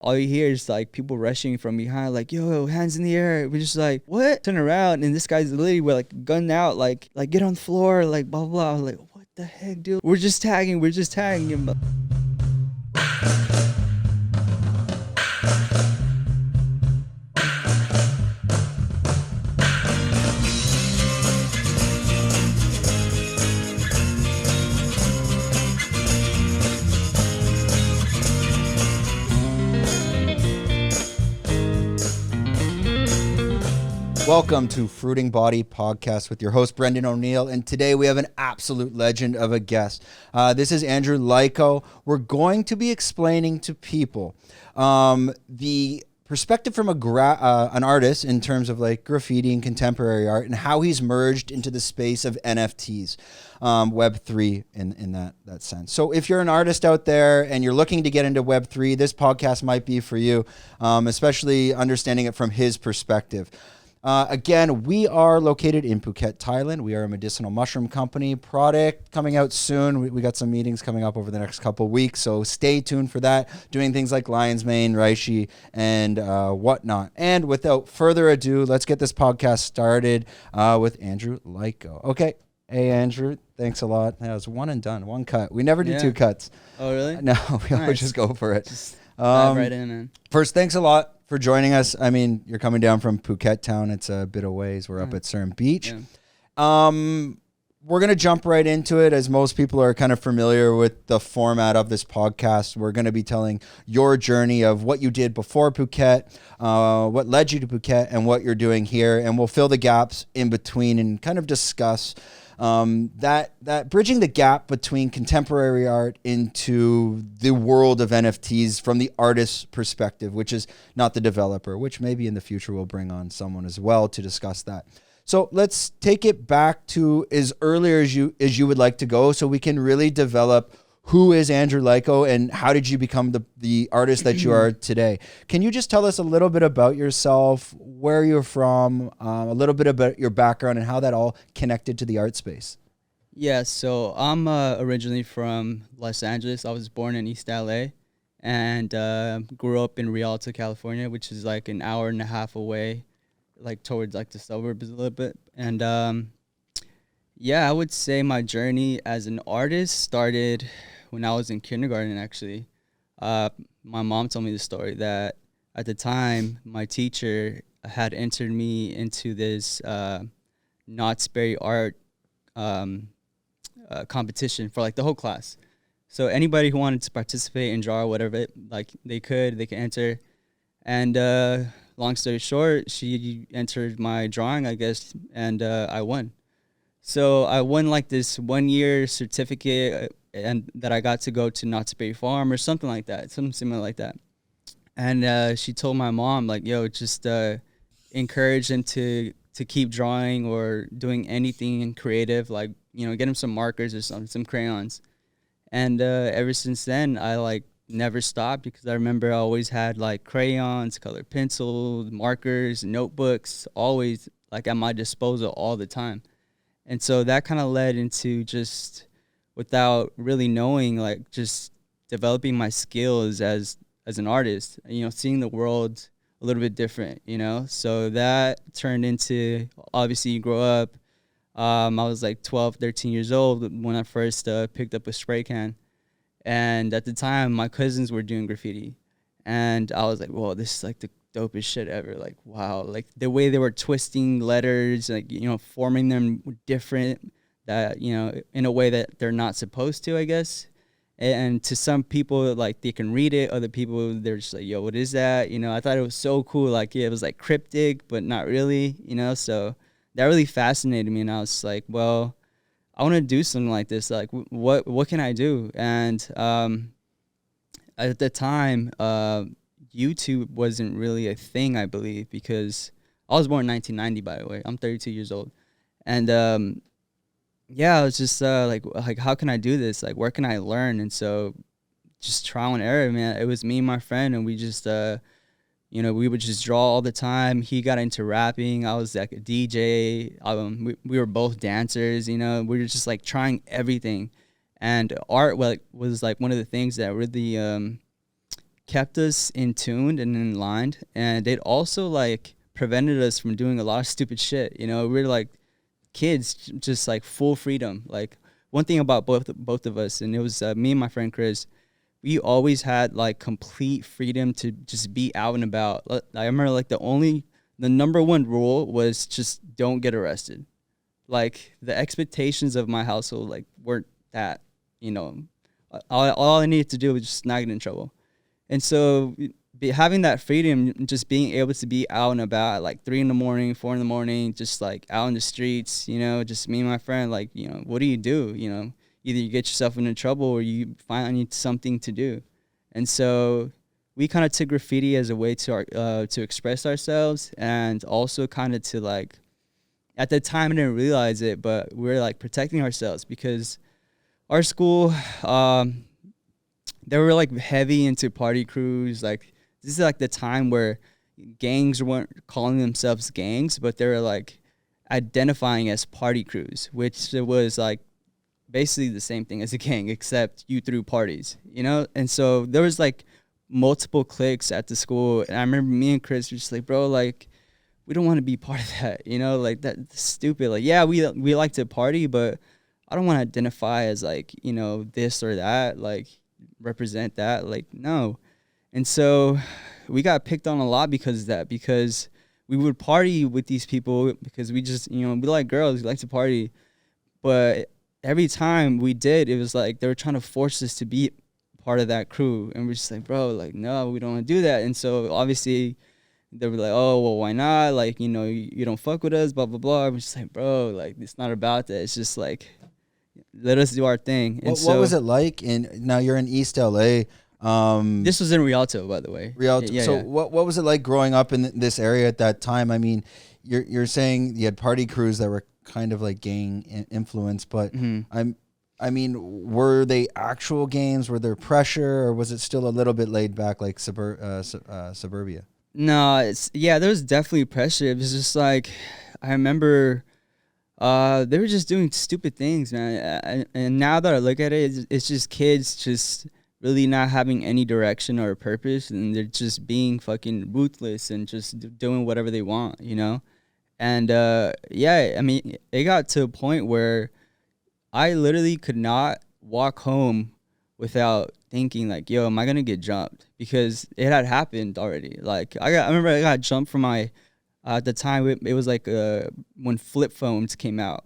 all you hear is like people rushing from behind, like, yo, hands in the air. We're just like, what? Turn around, and this guy's literally with like gun out, like get on the floor, like blah blah blah. I was like, what the heck, dude? We're just tagging him. Welcome to Fruiting Body Podcast with your host, Brendan O'Neill. And today we have an absolute legend of a guest. This is Andrew Lyko. We're going to be explaining to people the perspective from an artist in terms of like graffiti and contemporary art and how he's merged into the space of NFTs, Web3 in that sense. So if you're an artist out there and you're looking to get into Web3, this podcast might be for you, especially understanding it from his perspective. Again, we are located in Phuket, Thailand. We are a medicinal mushroom company. Product coming out soon. We got some meetings coming up over the next couple of weeks, so stay tuned for that. Doing things like lion's mane, reishi, and whatnot. And without further ado, let's get this podcast started with Andrew Lyko. Okay. Hey, Andrew. Thanks a lot. That was one and done. One cut. We never do two cuts. Oh, really? No, we always just go for it. Just dive right in, man. First, thanks a lot for joining us. I mean, you're coming down from Phuket town. It's a bit of ways. We're up at Surrey Beach. Yeah. We're going to jump right into it, as most people are kind of familiar with the format of this podcast. We're going to be telling your journey of what you did before Phuket, what led you to Phuket, and what you're doing here. And we'll fill the gaps in between and kind of discuss that bridging the gap between contemporary art into the world of NFTs from the artist's perspective, which is not the developer, which maybe in the future we'll bring on someone as well to discuss that. So let's take it back to as earlier as you would like to go, so we can really develop who is Andrew Lyko and how did you become the artist that you are today. Can you just tell us a little bit about yourself, where you're from, a little bit about your background and how that all connected to the art space? Yeah, so I'm originally from Los Angeles. I was born in East LA and grew up in Rialto, California, which is like an hour and a half away, like towards like the suburbs a little bit. And I would say my journey as an artist started when I was in kindergarten, actually. My mom told me the story that at the time, my teacher had entered me into this Knott's Berry art competition for like the whole class. So anybody who wanted to participate and draw or whatever, like they could enter. And long story short, she entered my drawing, I guess, and I won. So I won like this 1 year certificate and that I got to go to Knott's Berry Farm or something like that, something similar like that. And she told my mom, like, yo, just encourage them to keep drawing or doing anything creative, like, you know, get them some markers or some crayons. And ever since then, I like never stopped, because I remember I always had like crayons, colored pencils, markers, notebooks, always like at my disposal all the time. And so that kind of led into just, without really knowing, like just developing my skills as an artist, you know, seeing the world a little bit different, you know. So that turned into, obviously you grow up. I was like 12, 13 years old when I first picked up a spray can. And at the time, my cousins were doing graffiti. And I was like, whoa, this is like the dopest shit ever. Like, wow. Like the way they were twisting letters, like, you know, forming them different, that, you know, in a way that they're not supposed to, I guess. And to some people, like, they can read it. Other people, they're just like, yo, what is that? You know, I thought it was so cool. Like, yeah, it was like cryptic, but not really, you know. So that really fascinated me. And I was like, well, I want to do something like this. Like, what can I do? And at the time, YouTube wasn't really a thing, I believe, because I was born in 1990, by the way. I'm 32 years old. And I was just like, how can I do this? Like, where can I learn? And so just trial and error, man. It was me and my friend, and we just, you know, we would just draw all the time. He got into rapping. I was like a DJ. We were both dancers, you know. We were just like trying everything. And art was like one of the things that really kept us in tuned and in line, and it also like prevented us from doing a lot of stupid shit. You know, we're like kids, just like full freedom. Like one thing about both of us, and it was me and my friend Chris. We always had like complete freedom to just be out and about. I remember like the number one rule was just don't get arrested. Like the expectations of my household like weren't that, you know, all I needed to do was just not get in trouble. And so having that freedom, just being able to be out and about at like 3 a.m, 4 a.m, just like out in the streets, you know, just me and my friend, like, you know, what do? You know, either you get yourself into trouble or you find something to do. And so we kind of took graffiti as a way to express ourselves, and also kind of to like, at the time I didn't realize it, but we were like protecting ourselves because our school, they were like heavy into party crews. Like this is like the time where gangs weren't calling themselves gangs, but they were like identifying as party crews, which was like basically the same thing as a gang, except you threw parties, you know? And so there was like multiple cliques at the school. And I remember me and Chris were just like, bro, like, we don't want to be part of that, you know? Like that's stupid. Like, yeah, we like to party, but I don't want to identify as like, you know, this or that, like represent that. Like, no. And so we got picked on a lot because of that, because we would party with these people because we just, you know, we like girls, we like to party. But every time we did, it was like they were trying to force us to be part of that crew. And we're just like, bro, like, no, we don't want to do that. And so obviously they were like, oh, well, why not? Like, you know, you don't fuck with us, blah, blah, blah. We're just like, bro, like, it's not about that. It's just like, let us do our thing. And what was it like? Now you're in East LA. This was in Rialto, by the way. Rialto. Yeah, so yeah. what was it like growing up in this area at that time? I mean, you're saying you had party crews that were kind of like gang influence, but I mean, were they actual games? Were there pressure, or was it still a little bit laid back like suburbia? No, there was definitely pressure. It was just like, I remember they were just doing stupid things, man. And now that I look at it, it's just kids just really not having any direction or purpose, and they're just being fucking ruthless and just doing whatever they want, you know? And yeah, I mean, it got to a point where I literally could not walk home without thinking like, yo, am I gonna get jumped? Because it had happened already. Like I remember I got jumped from my at the time it was like when flip phones came out,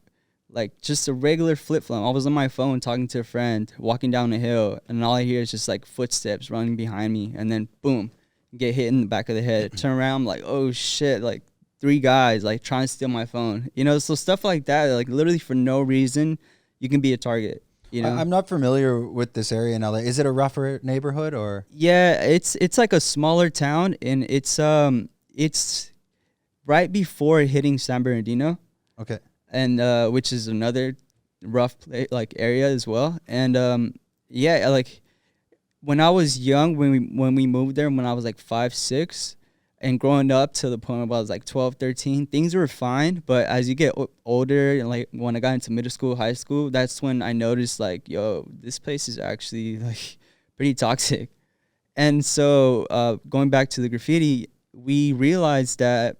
like just a regular flip phone. I was on my phone talking to a friend, walking down a hill, and all I hear is just like footsteps running behind me, and then boom, get hit in the back of the head. Turn around, I'm like, oh shit, like 3 guys like trying to steal my phone, you know? So stuff like that, like literally for no reason, you can be a target. You know? I'm not familiar with this area in LA. Is it a rougher neighborhood or? Yeah, it's like a smaller town, and it's right before hitting San Bernardino. Okay. And which is another rough like area as well. And yeah, like when I was young, when we moved there, when I was like 5, 6, and growing up to the point where I was like 12, 13, things were fine. But as you get older, and like when I got into middle school, high school, that's when I noticed like, yo, this place is actually like pretty toxic. And so going back to the graffiti, we realized that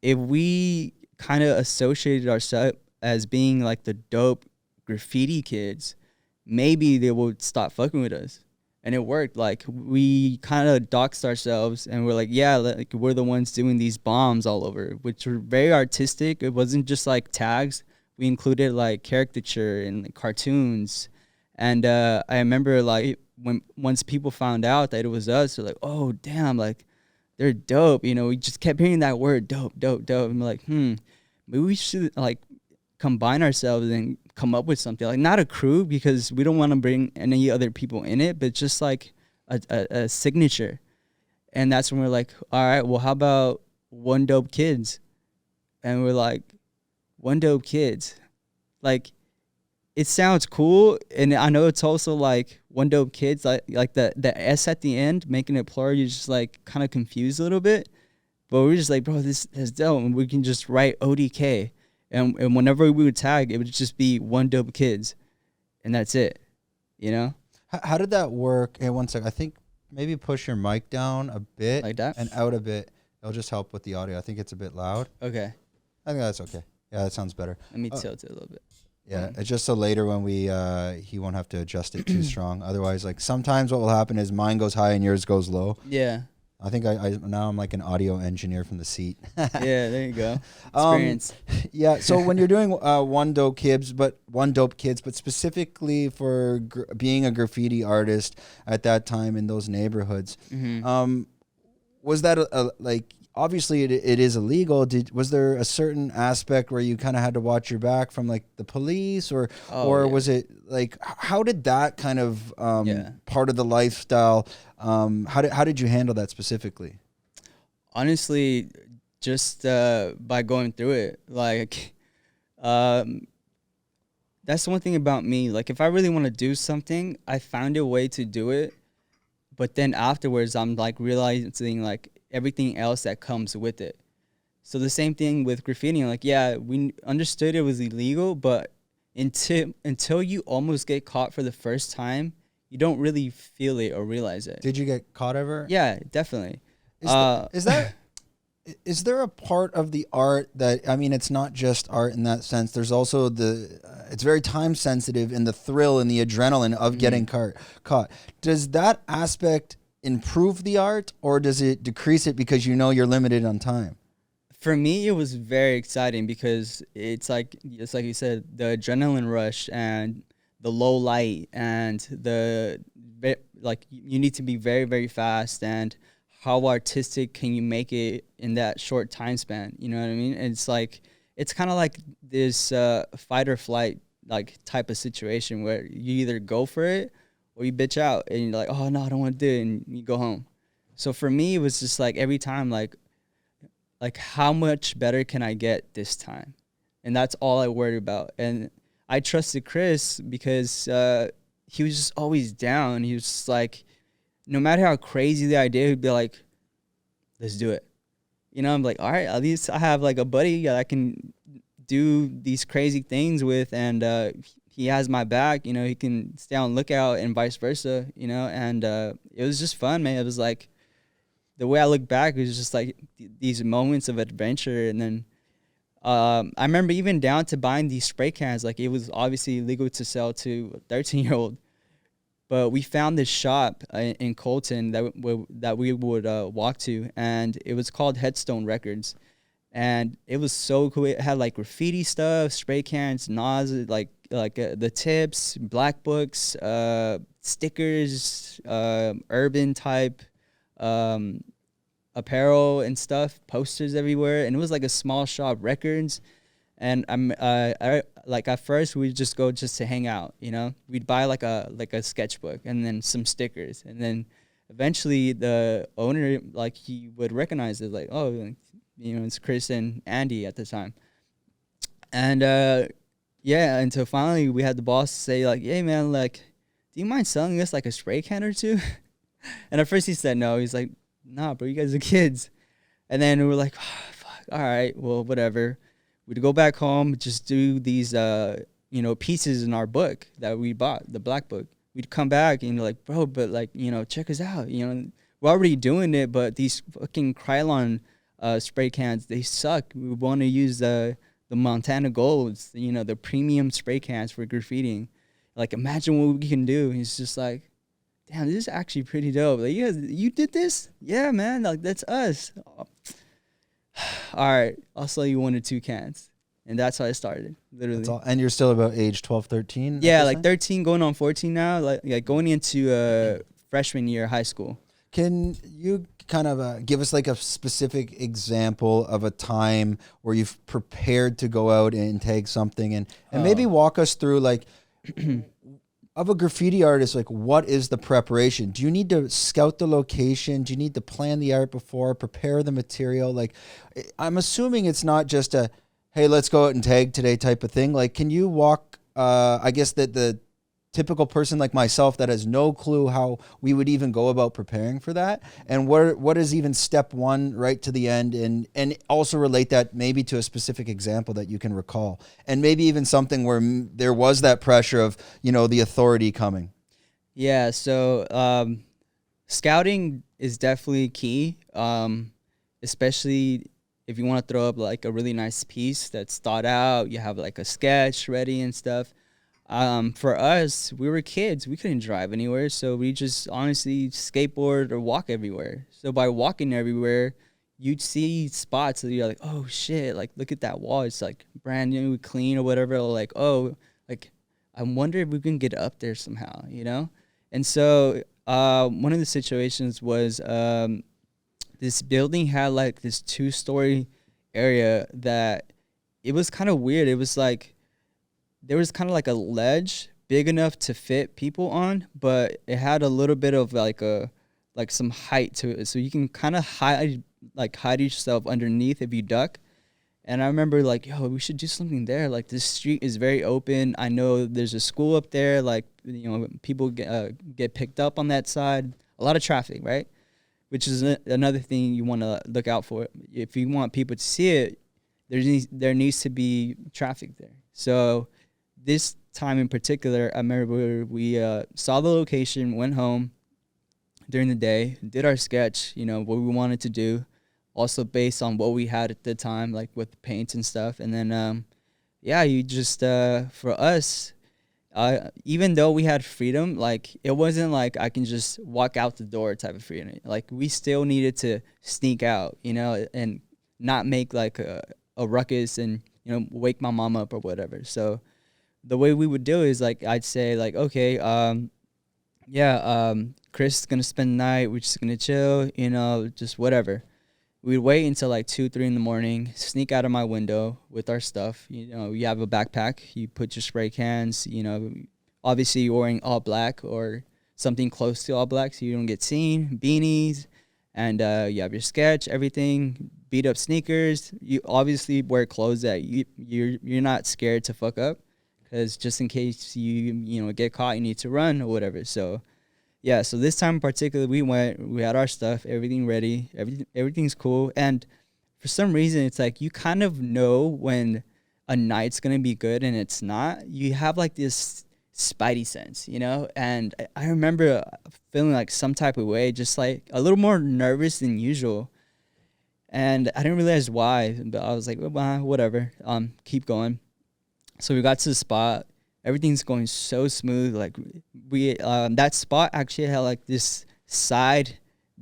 if we kind of associated ourselves as being like the dope graffiti kids, maybe they would stop fucking with us. And it worked. Like we kind of doxed ourselves, and we're like, yeah, like we're the ones doing these bombs all over, which were very artistic. It wasn't just like tags. We included like caricature and like, cartoons. And I remember like once people found out that it was us, they're like, oh damn, like they're dope. You know, we just kept hearing that word, dope, dope, dope. And we're like, maybe we should like combine ourselves and come up with something, like not a crew, because we don't want to bring any other people in it, but just like a signature. And that's when we're like, all right, well, how about One Dope Kids? And we're like, One Dope Kids, like it sounds cool. And I know it's also like One Dope Kids, like the S at the end, making it plural, you're just like kind of confused a little bit. But we're just like, bro, this is dope, and we can just write ODK. And whenever we would tag, it would just be One Dope Kids, and that's it, you know? How did that work? Hey, one sec. I think maybe push your mic down a bit Like that? and out a bit. It'll just help with the audio. I think it's a bit loud. Okay. I think that's okay. Yeah, that sounds better. Let me tilt it a little bit. Yeah, it's just so later when we he won't have to adjust it too strong. Otherwise, like sometimes what will happen is mine goes high and yours goes low. Yeah. I think I now I'm like an audio engineer from the seat. Yeah, there you go. Experience. Yeah, so when you're doing one dope kids, but specifically for being a graffiti artist at that time in those neighborhoods, was that like obviously it is illegal? Was there a certain aspect where you kind of had to watch your back from like the police, or was it like how did that kind of part of the lifestyle? How did you handle that specifically? Honestly, just by going through it, like that's the one thing about me. Like if I really want to do something, I found a way to do it, but then afterwards I'm like realizing like everything else that comes with it. So the same thing with graffiti. Like, yeah, we understood it was illegal, but until you almost get caught for the first time, you don't really feel it or realize it. Did you get caught ever? Yeah, definitely. Is there a part of the art that, I mean, it's not just art in that sense. There's also it's very time sensitive in the thrill and the adrenaline of getting caught. Does that aspect improve the art, or does it decrease it because you know you're limited on time? For me, it was very exciting because it's like you said, the adrenaline rush and the low light and you need to be very, very fast, and how artistic can you make it in that short time span? You know what I mean? And it's kind of like this fight or flight like type of situation where you either go for it or you bitch out and you're like, oh no, I don't want to do it, and you go home. So for me, it was just like every time like how much better can I get this time? And that's all I worried about. And I trusted Chris because he was just always down. He was just like, no matter how crazy the idea, he'd be like, let's do it. You know, I'm like, all right, at least I have like a buddy that I can do these crazy things with, and he has my back. You know, he can stay on lookout and vice versa, you know, and it was just fun, man. It was like, the way I look back, it was just like these moments of adventure. And then I remember even down to buying these spray cans. Like, it was obviously illegal to sell to a 13-year-old. But we found this shop in Colton that we would walk to, and it was called Headstone Records. And it was so cool. It had like graffiti stuff, spray cans, like the tips, black books, stickers, urban type apparel and stuff, posters everywhere. And it was like a small shop, records. And I like at first we'd just go just to hang out, you know. We'd buy like a sketchbook and then some stickers, and then eventually the owner, like, he would recognize it, like, oh, you know, it's Chris and Andy at the time. And yeah, until finally we had the boss say like, hey man, like, do you mind selling us like a spray can or two? And at first he said no. He's like, nah, bro, you guys are kids. And then we were like, oh, fuck, all right, well, whatever. We'd go back home, just do these, you know, pieces in our book that we bought, the black book. We'd come back and you're like, bro, but like, you know, check us out. You know, we're already doing it, but these fucking Krylon spray cans, they suck. We want to use the Montana Golds, you know, the premium spray cans for graffitiing. Like, imagine what we can do. He's just like, damn, this is actually pretty dope. Like, you did this? Yeah, man. Like, that's us. All right, I'll sell you 1 or 2 cans. And that's how I started, literally. And you're still about age 12, 13? Yeah, like 13 going on 14 now, like going into freshman year of high school. Can you kind of give us like a specific example of a time where you've prepared to go out and tag something, and maybe walk us through like of a graffiti artist, like what is the preparation? Do you need to scout the location? Do you need to plan the art before, prepare the material? Like, I'm assuming it's not just a, hey, let's go out and tag today type of thing. Like, can you walk, I guess that the typical person like myself that has no clue how we would even go about preparing for that, and what is even step one right to the end, and also relate that maybe to a specific example that you can recall, and maybe even something where there was that pressure of, you know, the authority coming. Yeah, so scouting is definitely key, especially if you want to throw up like a really nice piece that's thought out. You have like a sketch ready and stuff. For us, we were kids. We couldn't drive anywhere, so we just honestly skateboard or walk everywhere. So by walking everywhere, you'd see spots that you're like, oh shit, like look at that wall. It's like brand new, clean or whatever. Like, oh, like I wonder if we can get up there somehow, you know? And so one of the situations was this building had like this 2-story area that it was kind of weird. It was like there was kind of like a ledge big enough to fit people on, but it had a little bit of like some height to it, so you can kind of hide yourself underneath if you duck. And I remember like, yo, we should do something there. Like this street is very open. I know there's a school up there. Like, you know, people get picked up on that side. A lot of traffic, right? Which is another thing you want to look out for. If you want people to see it, there needs to be traffic there. So this time in particular, I remember we saw the location, went home during the day, did our sketch, you know, what we wanted to do, also based on what we had at the time, like with the paints and stuff. And then, you just, for us, even though we had freedom, like it wasn't like I can just walk out the door type of freedom. Like we still needed to sneak out, you know, and not make like a ruckus and, you know, wake my mom up or whatever. So the way we would do is like, I'd say like, okay, Chris is going to spend the night. We're just going to chill, you know, just whatever. We'd wait until like 2, 3 in the morning, sneak out of my window with our stuff. You know, you have a backpack, you put your spray cans, you know, obviously you're wearing all black or something close to all black so you don't get seen, beanies, and you have your sketch, everything, beat up sneakers. You obviously wear clothes that you're not scared to fuck up, because just in case you know, get caught, you need to run or whatever. So yeah, so this time in particular, we had our stuff, everything ready, everything's cool. And for some reason, it's like you kind of know when a night's going to be good and it's not. You have like this spidey sense, you know? And I remember feeling like some type of way, just like a little more nervous than usual. And I didn't realize why, but I was like, well, whatever, keep going. So we got to the spot. Everything's going so smooth. Like we, that spot actually had like this side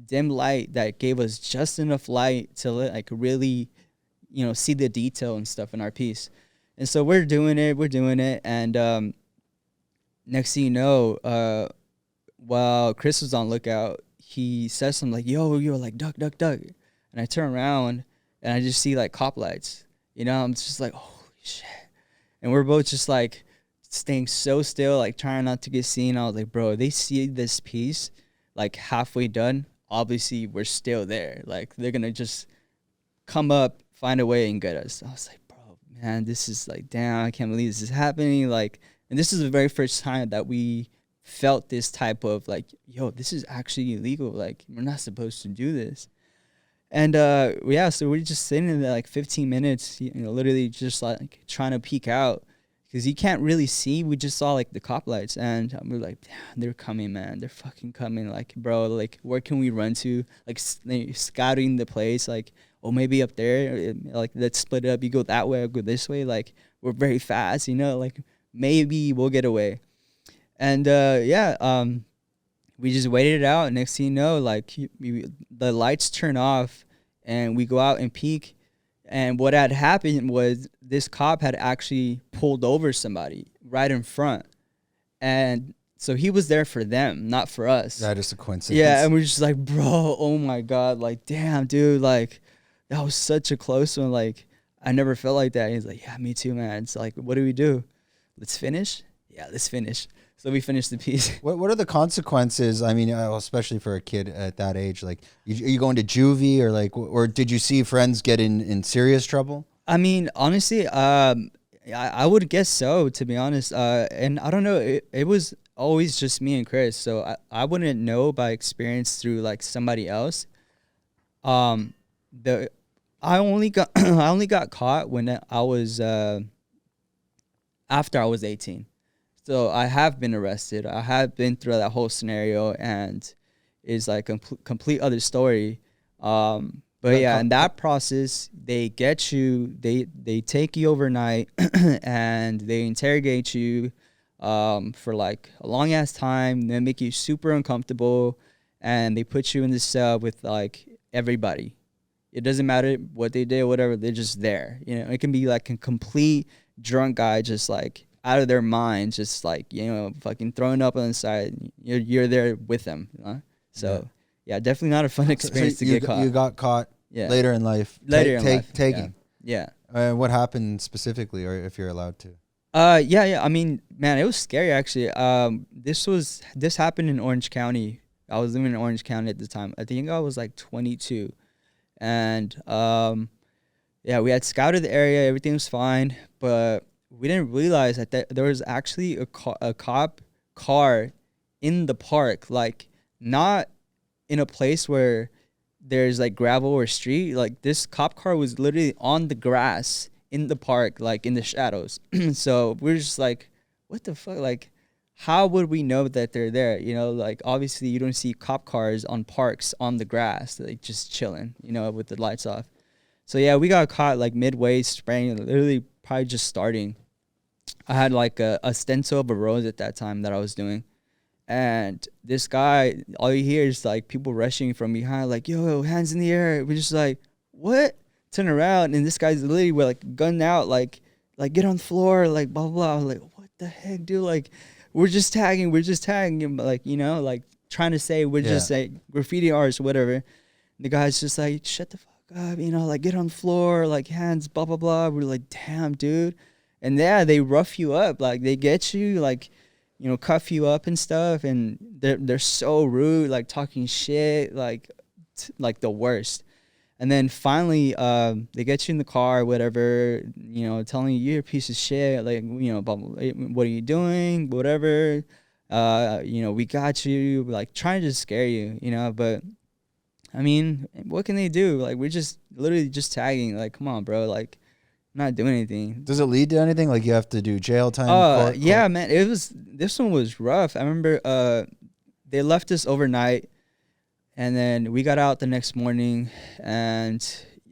dim light that gave us just enough light to like really, you know, see the detail and stuff in our piece. And so we're doing it. And next thing you know, while Chris was on lookout, he says something like, yo, like duck. And I turn around and I just see like cop lights. You know, I'm just like, holy shit. And we're both just like staying so still, like trying not to get seen. I was like, bro, they see this piece like halfway done. Obviously, we're still there. Like they're gonna just come up, find a way, and get us. I was like, bro, man, this is like, damn, I can't believe this is happening. Like, and this is the very first time that we felt this type of like, yo, this is actually illegal. Like, we're not supposed to do this. And so we're just sitting there like 15 minutes, you know, literally just like trying to peek out, because you can't really see. We just saw like the cop lights, and we're like, damn, they're coming, man. They're fucking coming. Like, bro, like where can we run to? Like scouting the place, like, oh, maybe up there. Like, let's split it up. You go that way, I'll go this way. Like, we're very fast, you know. Like, maybe we'll get away. And we just waited it out. Next thing you know, like the lights turn off, and we go out and peek. And what had happened was this cop had actually pulled over somebody right in front. And so he was there for them, not for us. That is a coincidence. Yeah, and we're just like, bro, oh my God. Like, damn, dude, like, that was such a close one. Like, I never felt like that. And he's like, yeah, me too, man. It's like, what do we do? Let's finish? Yeah, let's finish. So we finished the piece. What are the consequences? I mean, especially for a kid at that age, like, are you going to juvie, or like, or did you see friends get in serious trouble? I mean, honestly, I would guess so, to be honest. And I don't know, it was always just me and Chris, so I wouldn't know by experience through like somebody else. I only got caught when I was after I was 18. So I have been arrested. I have been through that whole scenario, and is like a complete other story. But yeah, in that process, they get you, they take you overnight and they interrogate you for like a long ass time. They make you super uncomfortable and they put you in the cell with like everybody. It doesn't matter what they did, whatever, they're just there. You know, it can be like a complete drunk guy just like out of their mind, just like, you know, fucking throwing up on the side. You're there with them. You know? So yeah, definitely not a fun experience to get caught. You got caught later in life. Later in life. Taking. Yeah. What happened specifically, or if you're allowed to? Yeah. I mean, man, it was scary actually. This happened in Orange County. I was living in Orange County at the time. I think I was like 22. And yeah, we had scouted the area. Everything was fine, but we didn't realize that there was actually a cop car in the park, like not in a place where there's like gravel or street. Like this cop car was literally on the grass in the park, like in the shadows. So we're just like, what the fuck? Like, how would we know that they're there? You know, like obviously you don't see cop cars on parks on the grass, like just chilling, you know, with the lights off. So yeah, we got caught like midway spraying, literally probably just starting. I had like a stencil of a rose at that time that I was doing. And this guy, all you hear is like people rushing from behind, like, yo, hands in the air. We're just like, what? Turn around. And this guy's literally with like gun out, like get on the floor, like blah, blah, blah. I was like, what the heck, dude? Like, we're just tagging him, like, you know, like trying to say we're just like graffiti artists, whatever. The guy's just like, shut the fuck up, you know, like get on the floor, like hands, blah, blah, blah. We're like, damn, dude. And yeah, they rough you up, like they get you, like, you know, cuff you up and stuff. And they're so rude, like talking shit, like the worst. And then finally, they get you in the car, whatever, you know, telling you you're a piece of shit, like, you know, what are you doing, whatever. You know, we got you, like trying to just scare you, you know. But I mean, what can they do? Like, we're just literally just tagging. Like, come on, bro. Like, not doing anything. Does it lead to anything? Like you have to do jail time? Yeah, man. This one was rough. I remember they left us overnight. And then we got out the next morning and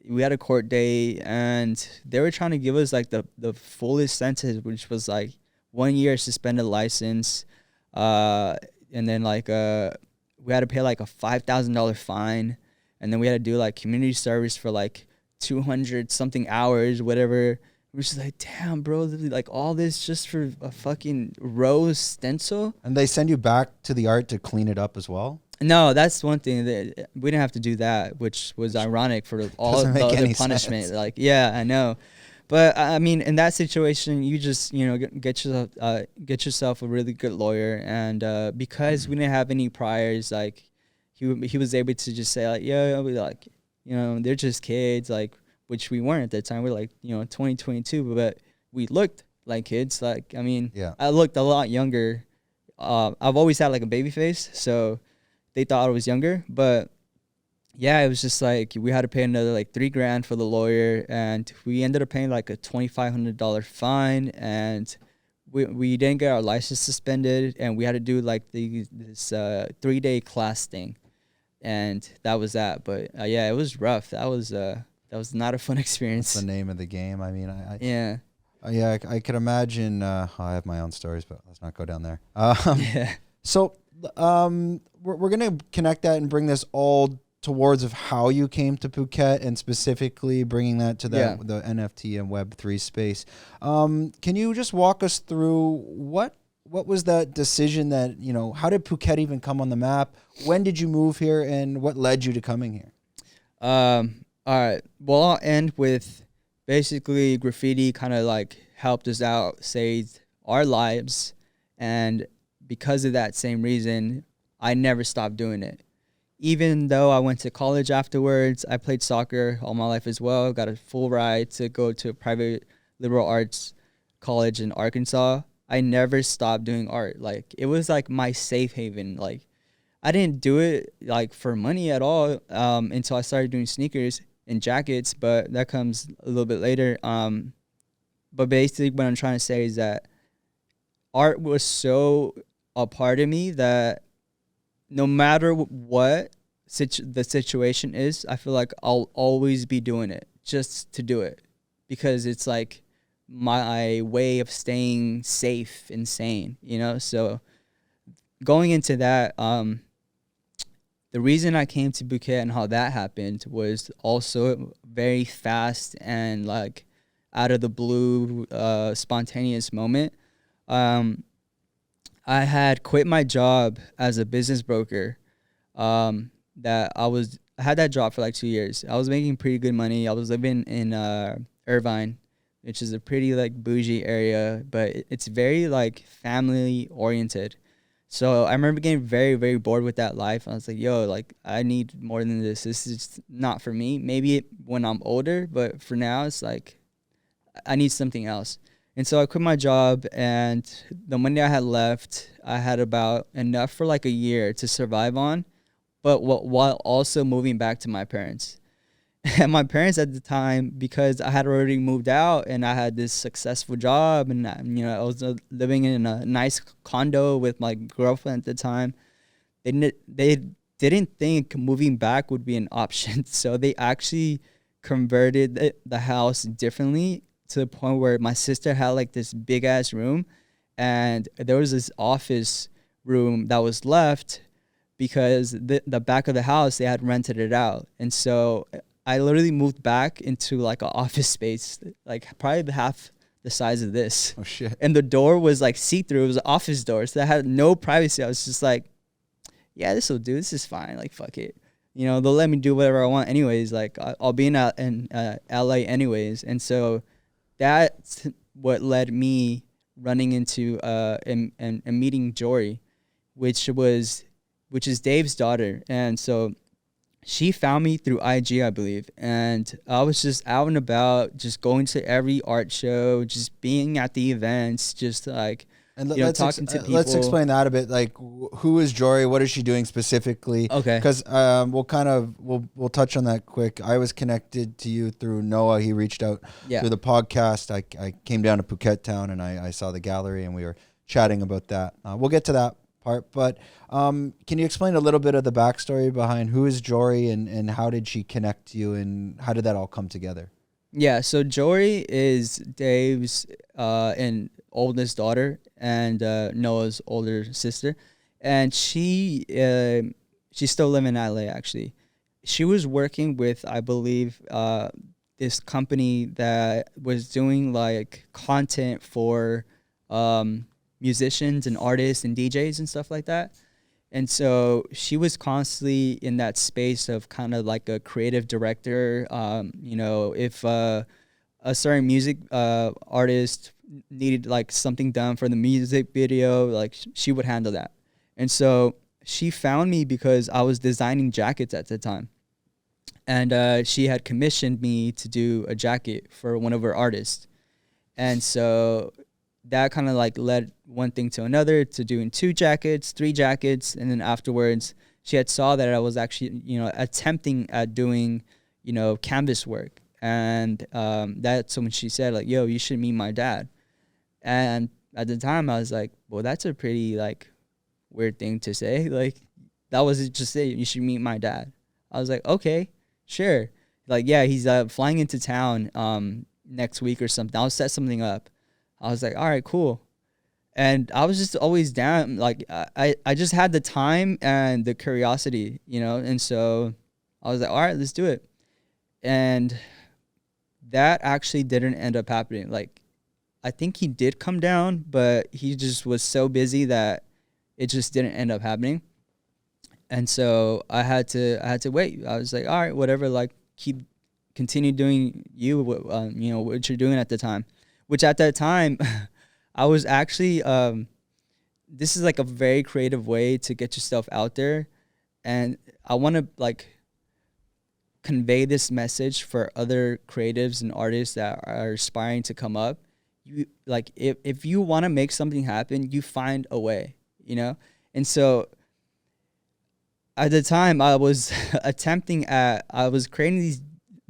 we had a court date and they were trying to give us like the fullest sentence, which was like 1 year suspended license. And then like we had to pay like a $5,000 fine. And then we had to do like community service for like 200 something hours, whatever. We're just like, damn, bro, like all this just for a fucking rose stencil. And they send you back to the art to clean it up as well? No, that's one thing that we didn't have to do that, which was ironic for all the other punishment. Sense. Like, yeah, I know. But I mean, in that situation, you just, you know, get yourself a really good lawyer. And because we didn't have any priors, like he was able to just say like, yeah, like, you know, they're just kids, like, which we weren't at that time. We're like, you know, 2022, but we looked like kids. Like, I mean, I looked a lot younger. I've always had like a baby face, so they thought I was younger. But yeah, it was just like we had to pay another like $3,000 for the lawyer, and we ended up paying like a $2,500 fine, and we didn't get our license suspended, and we had to do like this 3-day class thing, and that was that. But yeah, it was rough. That was not a fun experience. That's the name of the game. I mean, I could imagine. I have my own stories, but let's not go down there. Yeah. So we're gonna connect that and bring this all towards of how you came to Phuket and specifically bringing that to the NFT and Web3 space. Can you just walk us through what was that decision that, you know, how did Phuket even come on the map? When did you move here and what led you to coming here? All right. Well, I'll end with basically graffiti kind of like helped us out, saved our lives. And because of that same reason, I never stopped doing it. Even though I went to college afterwards, I played soccer all my life as well. Got a full ride to go to a private liberal arts college in Arkansas. I never stopped doing art. Like, it was like my safe haven. Like, I didn't do it like for money at all until I started doing sneakers and jackets, but that comes a little bit later. But basically what I'm trying to say is that art was so a part of me that no matter what the situation is, I feel like I'll always be doing it just to do it, because it's like my way of staying safe and sane, you know? So going into that, the reason I came to Phuket and how that happened was also very fast and like out of the blue, spontaneous moment. Um, I had quit my job as a business broker. I had that job for like 2 years. I was making pretty good money. I was living in Irvine, which is a pretty like bougie area, but it's very like family oriented. So I remember getting very, very bored with that life. I was like, yo, like I need more than this. This is not for me. Maybe when I'm older, but for now it's like I need something else. And so I quit my job, and the money I had left, I had about enough for like a year to survive on, but while also moving back to my parents. And my parents at the time, because I had already moved out and I had this successful job, and I was living in a nice condo with my girlfriend at the time. They didn't think moving back would be an option, so they actually converted the house differently to the point where my sister had like this big ass room, and there was this office room that was left because the back of the house they had rented it out, and so I literally moved back into like an office space, like probably half the size of this. Oh shit. And the door was like see-through. It was an office door, so I had no privacy. I was just like, yeah, this will do. This is fine. Like, fuck it. They'll let me do whatever I want anyways. Like, I'll be in LA anyways. And so that's what led me running into and meeting Jory, which is Dave's daughter. And so she found me through IG, I believe. And I was just out and about, just going to every art show, just being at the events, just like, talking to people. Let's explain that a bit. Like, who is Jory? What is she doing specifically? Okay. Because we'll touch on that quick. I was connected to you through Noah. He reached out through the podcast. I came down to Phuket town and I saw the gallery and we were chatting about that. We'll get to that part, but can you explain a little bit of the backstory behind who is Jory and how did she connect to you and how did that all come together? Yeah, so Jory is Dave's and oldest daughter and Noah's older sister, and she's still living in LA actually. She was working with, I believe, this company that was doing like content for musicians and artists and DJs and stuff like that. And so she was constantly in that space of kind of like a creative director. If a certain music artist needed like something done for the music video, like she would handle that. And so she found me because I was designing jackets at the time. And she had commissioned me to do a jacket for one of her artists. And so that kind of like led one thing to another, to doing 2 jackets, 3 jackets. And then afterwards, she had saw that I was actually, attempting at doing, canvas work. And that's when she said like, yo, you should meet my dad. And at the time I was like, well, that's a pretty like weird thing to say. Like that was just say, you should meet my dad. I was like, okay, sure. Like, yeah, he's flying into town next week or something. I'll set something up. I was like, all right, cool. And I was just always down. Like, I just had the time and the curiosity, And so I was like, all right, let's do it. And that actually didn't end up happening. Like, I think he did come down, but he just was so busy that it just didn't end up happening. And so I had to wait. I was like, all right, whatever. Like, continue doing what you're doing at the time. Which at that time, I was actually, this is like a very creative way to get yourself out there. And I want to like convey this message for other creatives and artists that are aspiring to come up. You like, if you want to make something happen, you find a way, And so at the time I was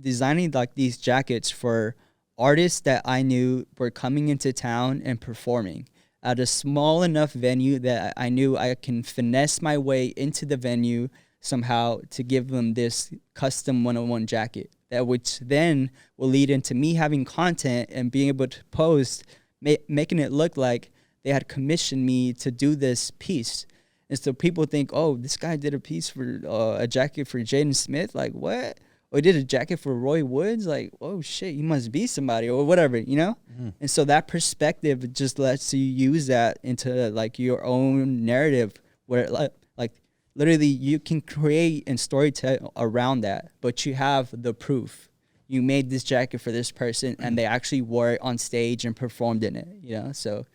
designing like these jackets for artists that I knew were coming into town and performing. at a small enough venue that I knew I can finesse my way into the venue somehow to give them this custom 101 jacket, that which then will lead into me having content and being able to post, making it look like they had commissioned me to do this piece. And so people think, oh, this guy did a piece for a jacket for Jaden Smith. Like, what? Or he did a jacket for Roy Woods. Like, oh, shit, he must be somebody or whatever, you know? Mm-hmm. And so that perspective just lets you use that into, like, your own narrative where, like literally you can create and storytell around that, but you have the proof. You made this jacket for this person, and they actually wore it on stage and performed in it, you know? So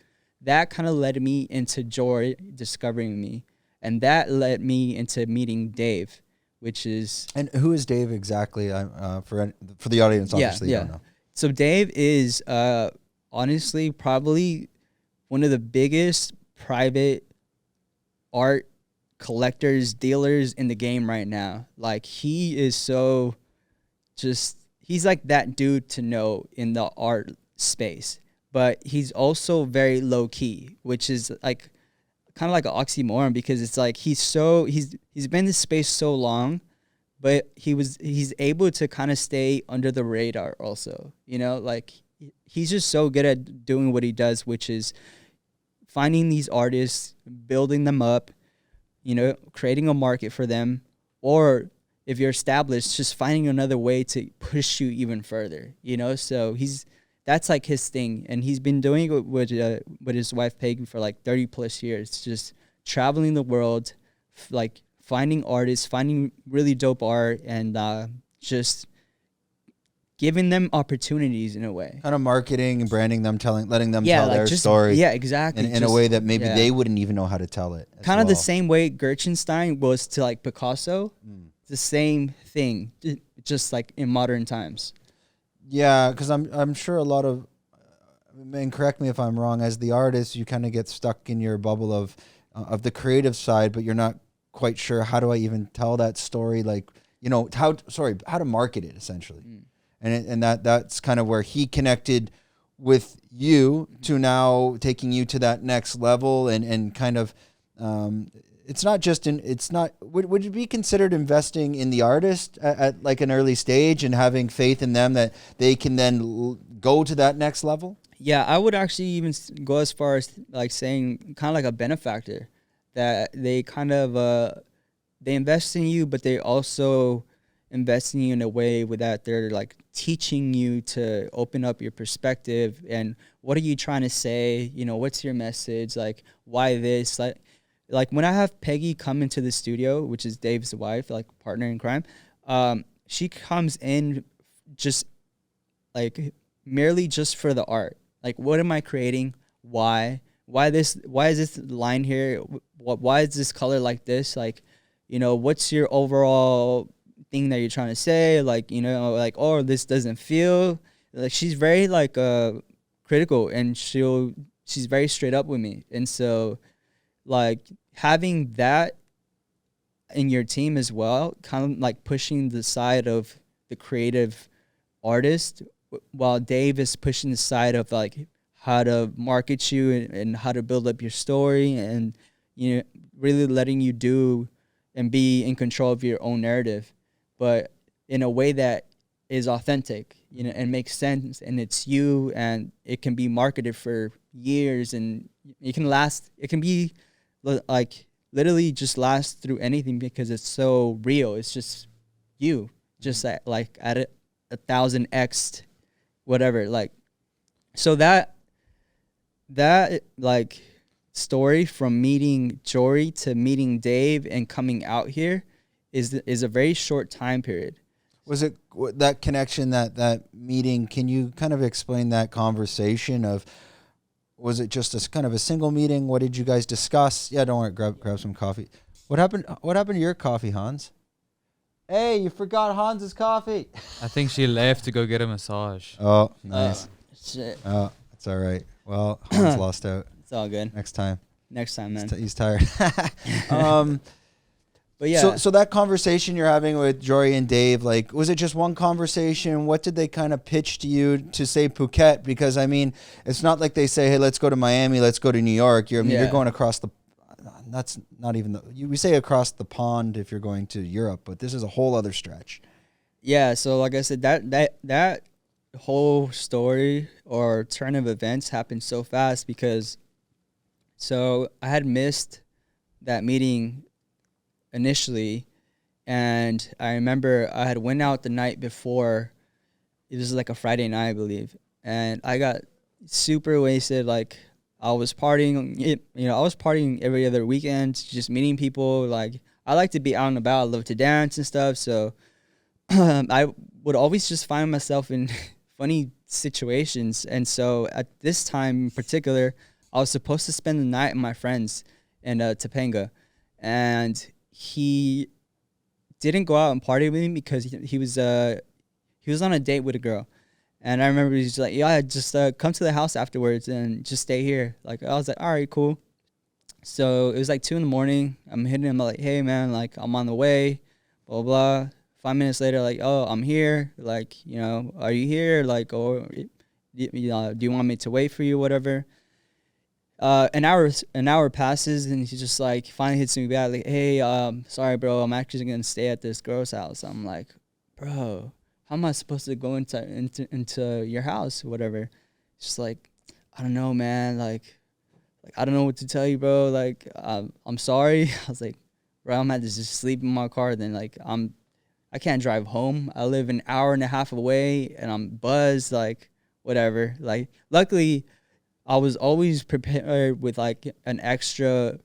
that kind of led me into Jory discovering me. And that led me into meeting Dave, which is... And who is Dave exactly? For the audience, obviously, you don't know. So Dave is honestly probably one of the biggest private art collectors, dealers in the game right now. Like, he is so just... He's like that dude to know in the art space. But he's also very low key, which is like kind of like an oxymoron, because it's like he's been in this space so long, but he's able to kind of stay under the radar also, you know, like he's just so good at doing what he does, which is finding these artists, building them up, you know, creating a market for them, or if you're established, just finding another way to push you even further, you know. So that's like his thing, and he's been doing it with his wife Peggy for like 30 plus years, just traveling the world, like finding artists, finding really dope art, and just giving them opportunities in a way. Kind of marketing and branding them, letting them tell their story. Yeah, exactly. In a way that maybe they wouldn't even know how to tell it. Kind of the same way Gertrudenstein was to like Picasso. The same thing, just like in modern times. Yeah, because I'm sure a lot of, and correct me if I'm wrong, as the artist, you kind of get stuck in your bubble of the creative side, but you're not quite sure, how do I even tell that story? Like, you know, how to market it essentially. And that's kind of where he connected with you to now taking you to that next level, and kind of, would it be considered investing in the artist at like an early stage and having faith in them that they can then go to that next level? Yeah, I would actually even go as far as like saying kind of like a benefactor, that they kind of, they invest in you, but they also invest in you in a way that they're like teaching you to open up your perspective and what are you trying to say? You know, what's your message? Like, why this? Like when I have Peggy come into the studio, which is Dave's wife, like partner in crime, she comes in just like merely just for the art. Like, what am I creating? Why? Why is this line here? Why is this color like this? Like, you know, what's your overall thing that you're trying to say? Like, you know, like, oh, this doesn't feel like. She's very like critical, and she's very straight up with me, and so. Like having that in your team as well, kind of like pushing the side of the creative artist, while Dave is pushing the side of like how to market you and how to build up your story, and, you know, really letting you do and be in control of your own narrative, but in a way that is authentic, you know, and makes sense, and it's you, and it can be marketed for years, and it can be like literally just last through anything, because it's so real. It's just you, just like at 1,000x whatever. Like, so that like story from meeting Jory to meeting Dave and coming out here is a very short time period. Was it that connection, that meeting? Can you kind of explain that conversation of, was it just a kind of a single meeting? What did you guys discuss? Yeah, don't worry, grab some coffee. What happened to your coffee, Hans? Hey, you forgot Hans's coffee. I think she left to go get a massage. Oh, nice. Shit. Oh, it's all right. Well, Hans lost out. It's all good. Next time, man. He's tired. But yeah. So that conversation you're having with Jory and Dave, like, was it just one conversation? What did they kind of pitch to you to say Phuket? Because I mean, it's not like they say, "Hey, let's go to Miami, let's go to New York." I mean, you're going across the. That's not even we say across the pond if you're going to Europe, but this is a whole other stretch. Yeah. So like I said, that whole story or turn of events happened so fast because, so I had missed that meeting initially, and I remember I had went out the night before. It was like a Friday night, I believe, and I got super wasted. Like I was partying, I was partying every other weekend, just meeting people. Like I like to be out and about. I love to dance and stuff. So I would always just find myself in funny situations. And so at this time in particular, I was supposed to spend the night with my friends in Topanga, and he didn't go out and party with me because he was on a date with a girl. And I remember he's like, yeah, just come to the house afterwards and just stay here. Like, I was like, all right, cool. So it was like 2 a.m. I'm hitting him like, hey, man, like, I'm on the way, blah, blah. 5 minutes later, like, oh, I'm here. Like, are you here? Like, or do you want me to wait for you, whatever? An hour passes, and he just like finally hits me back, like, hey, sorry, bro, I'm actually going to stay at this girl's house. I'm like, bro, how am I supposed to go into your house or whatever? It's just like, I don't know, man. Like I don't know what to tell you, bro. Like, I'm sorry. I was like, bro, I'm gonna have to just sleep in my car. Then like, I can't drive home. I live an hour and a half away, and I'm buzzed. Like, whatever. Like, luckily, I was always prepared with like an extra,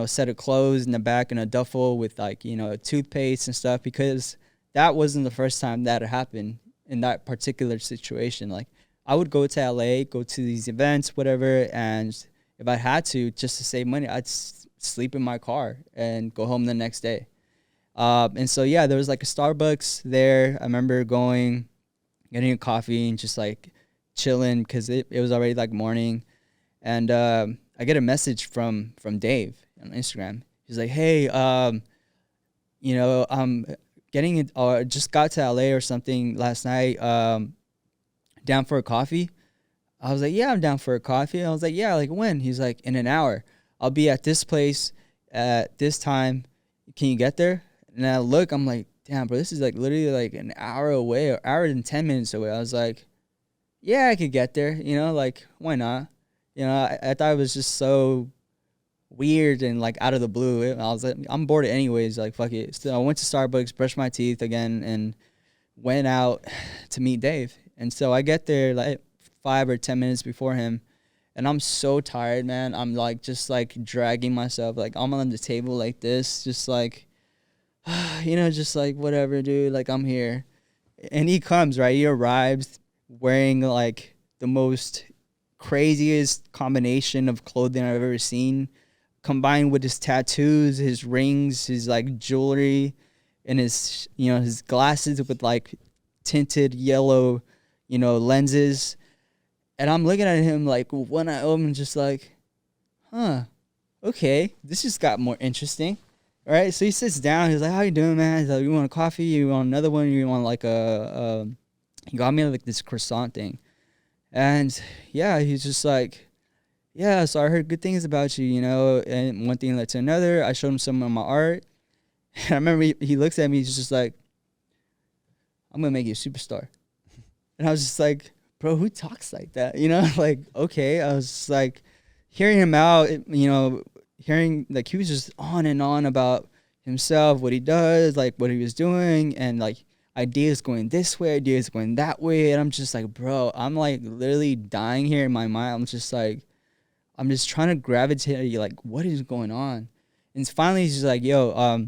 set of clothes in the back and a duffel with like, toothpaste and stuff, because that wasn't the first time that had happened in that particular situation. Like, I would go to LA, go to these events, whatever, and if I had to, just to save money, I'd sleep in my car and go home the next day. And so, yeah, there was like a Starbucks there. I remember getting a coffee and just like chilling because it was already like morning. And I get a message from Dave on Instagram. He's like, hey, I'm getting it, or just got to LA or something last night. Down for a coffee? I was like, yeah, I'm down for a coffee. I was like, yeah, like when? He's like, in an hour. I'll be at this place at this time. Can you get there? And I look, I'm like, damn, bro, this is like literally like an hour away, or hour and 10 minutes away. I was like, yeah, I could get there. Like, why not? I thought it was just so weird and like out of the blue. I was like, I'm bored anyways. Like, fuck it. So I went to Starbucks, brushed my teeth again, and went out to meet Dave. And so I get there like 5 or 10 minutes before him, and I'm so tired, man. I'm like just like dragging myself. Like, I'm on the table like this, just like, just like, whatever, dude. Like, I'm here. And he comes, right? He arrives wearing like the most craziest combination of clothing I've ever seen, combined with his tattoos, his rings, his like jewelry, and his his glasses with like tinted yellow lenses. And I'm looking at him like one eye open, just like, okay, this just got more interesting. All right, so he sits down. He's like, how you doing, man? He's like, you want a coffee? You want another one? You want like he got me like this croissant thing. And yeah, he's just like, yeah, so I heard good things about you, and one thing led to another. I showed him some of my art. And I remember he looks at me, he's just like, I'm going to make you a superstar. And I was just like, bro, who talks like that? Like, okay. I was just like hearing him out, hearing like he was just on and on about himself, what he does, like what he was doing, and like ideas going this way, ideas going that way. And I'm just like, bro, I'm like literally dying here in my mind. I'm just trying to gravitate, like, what is going on? And finally he's just like, yo,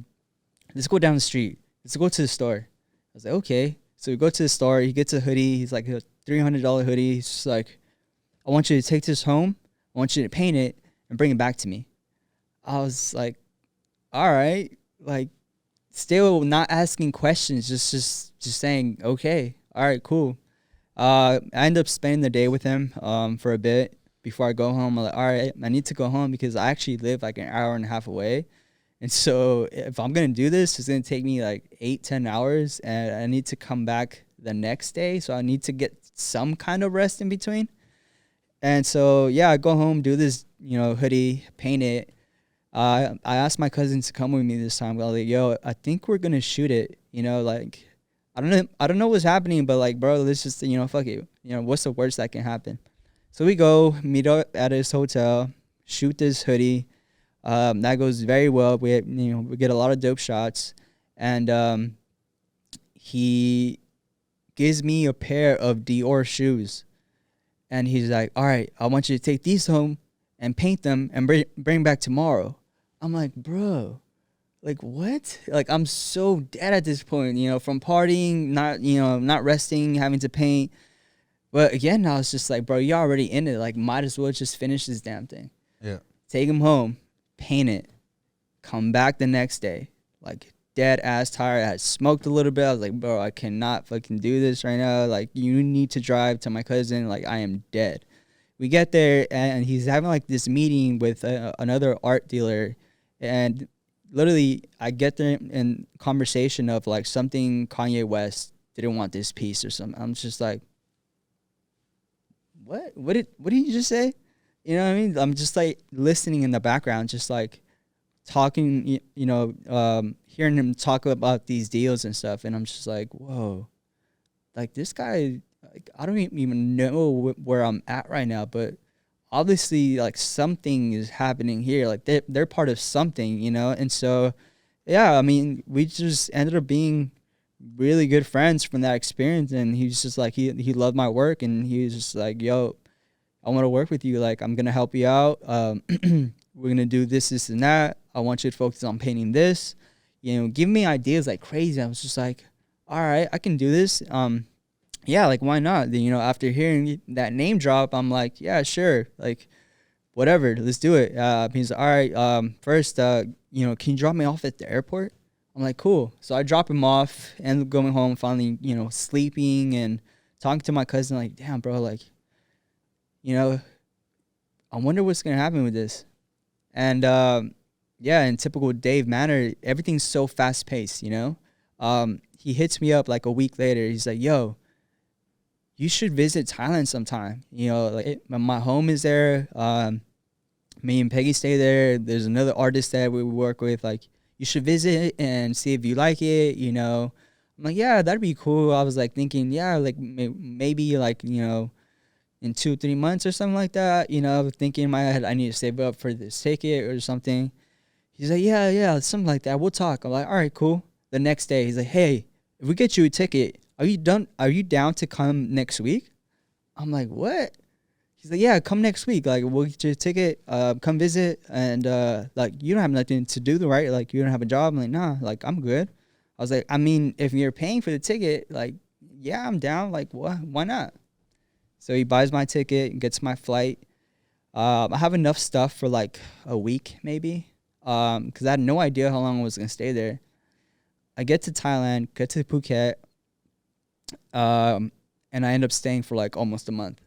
let's go down the street. Let's go to the store. I was like, okay. So we go to the store. He gets a hoodie. He's like a $300 hoodie. He's just like, I want you to take this home. I want you to paint it and bring it back to me. I was like, all right. Like, still not asking questions, just saying, okay, all right, cool. I ended up spending the day with him for a bit before I go home. I'm like, all right, I need to go home because I actually live like an hour and a half away. And so if I'm going to do this, it's going to take me like 8-10 hours, and I need to come back the next day. So I need to get some kind of rest in between. And so, yeah, I go home, do this, hoodie, paint it. I asked my cousin to come with me this time. I was like, yo, I think we're going to shoot it. Like, I don't know what's happening, but like, bro, let's just, fuck it. What's the worst that can happen? So we go meet up at his hotel, shoot this hoodie. That goes very well. We get a lot of dope shots, and he gives me a pair of Dior shoes, and he's like, "All right, I want you to take these home and paint them and bring back tomorrow." I'm like, bro, like what? Like I'm so dead at this point, from partying, not resting, having to paint. But again, I was just like, bro, you're already in it. Like, might as well just finish this damn thing. Yeah. Take him home, paint it, come back the next day, like dead ass tired. I had smoked a little bit. I was like, bro, I cannot fucking do this right now. Like, you need to drive to my cousin. Like, I am dead. We get there, and he's having like this meeting with another art dealer, and literally I get there in conversation of like something Kanye West didn't want this piece or something. I'm just like, what did you just say? You know what I mean? I'm just like listening in the background, just like talking, hearing him talk about these deals and stuff. And I'm just like, whoa, like this guy, like, I don't even know where I'm at right now, but obviously like something is happening here. Like they're part of something, And so, yeah, I mean, we just ended up being really good friends from that experience. And he's just like, he loved my work, and he was just like, yo, I want to work with you. Like, I'm going to help you out. We're going to do this, and that. I want you to focus on painting this. Give me ideas like crazy. I was just like, all right, I can do this. Yeah, like, why not? Then, after hearing that name drop, I'm like, yeah, sure. Like, whatever, let's do it. He's like, all right, first, can you drop me off at the airport? I'm like, cool. So I drop him off, and going home, finally, sleeping and talking to my cousin, like, damn, bro, like, I wonder what's going to happen with this. And, yeah, in typical Dave manner, everything's so fast paced, he hits me up like a week later. He's like, yo, you should visit Thailand sometime. Like my home is there. Me and Peggy stay there. There's another artist that we work with. Like, you should visit and see if you like it. I'm like, yeah, that'd be cool. I was like thinking, yeah, like maybe like, in 2-3 months or something like that, thinking in my head, I need to save up for this ticket or something. He's like, yeah, something like that. We'll talk. I'm like, all right, cool. The next day, he's like, hey, if we get you a ticket, are you down to come next week? I'm like, what? He's like, yeah, come next week. Like, we'll get you a ticket, come visit. And, like, you don't have nothing to do, right? Like, you don't have a job. I'm like, nah, like, I'm good. I was like, I mean, if you're paying for the ticket, like, yeah, I'm down. Like, why not? So he buys my ticket, gets my flight. I have enough stuff for like a week maybe, because I had no idea how long I was going to stay there. I get to Thailand, get to Phuket, and I end up staying for like almost a month.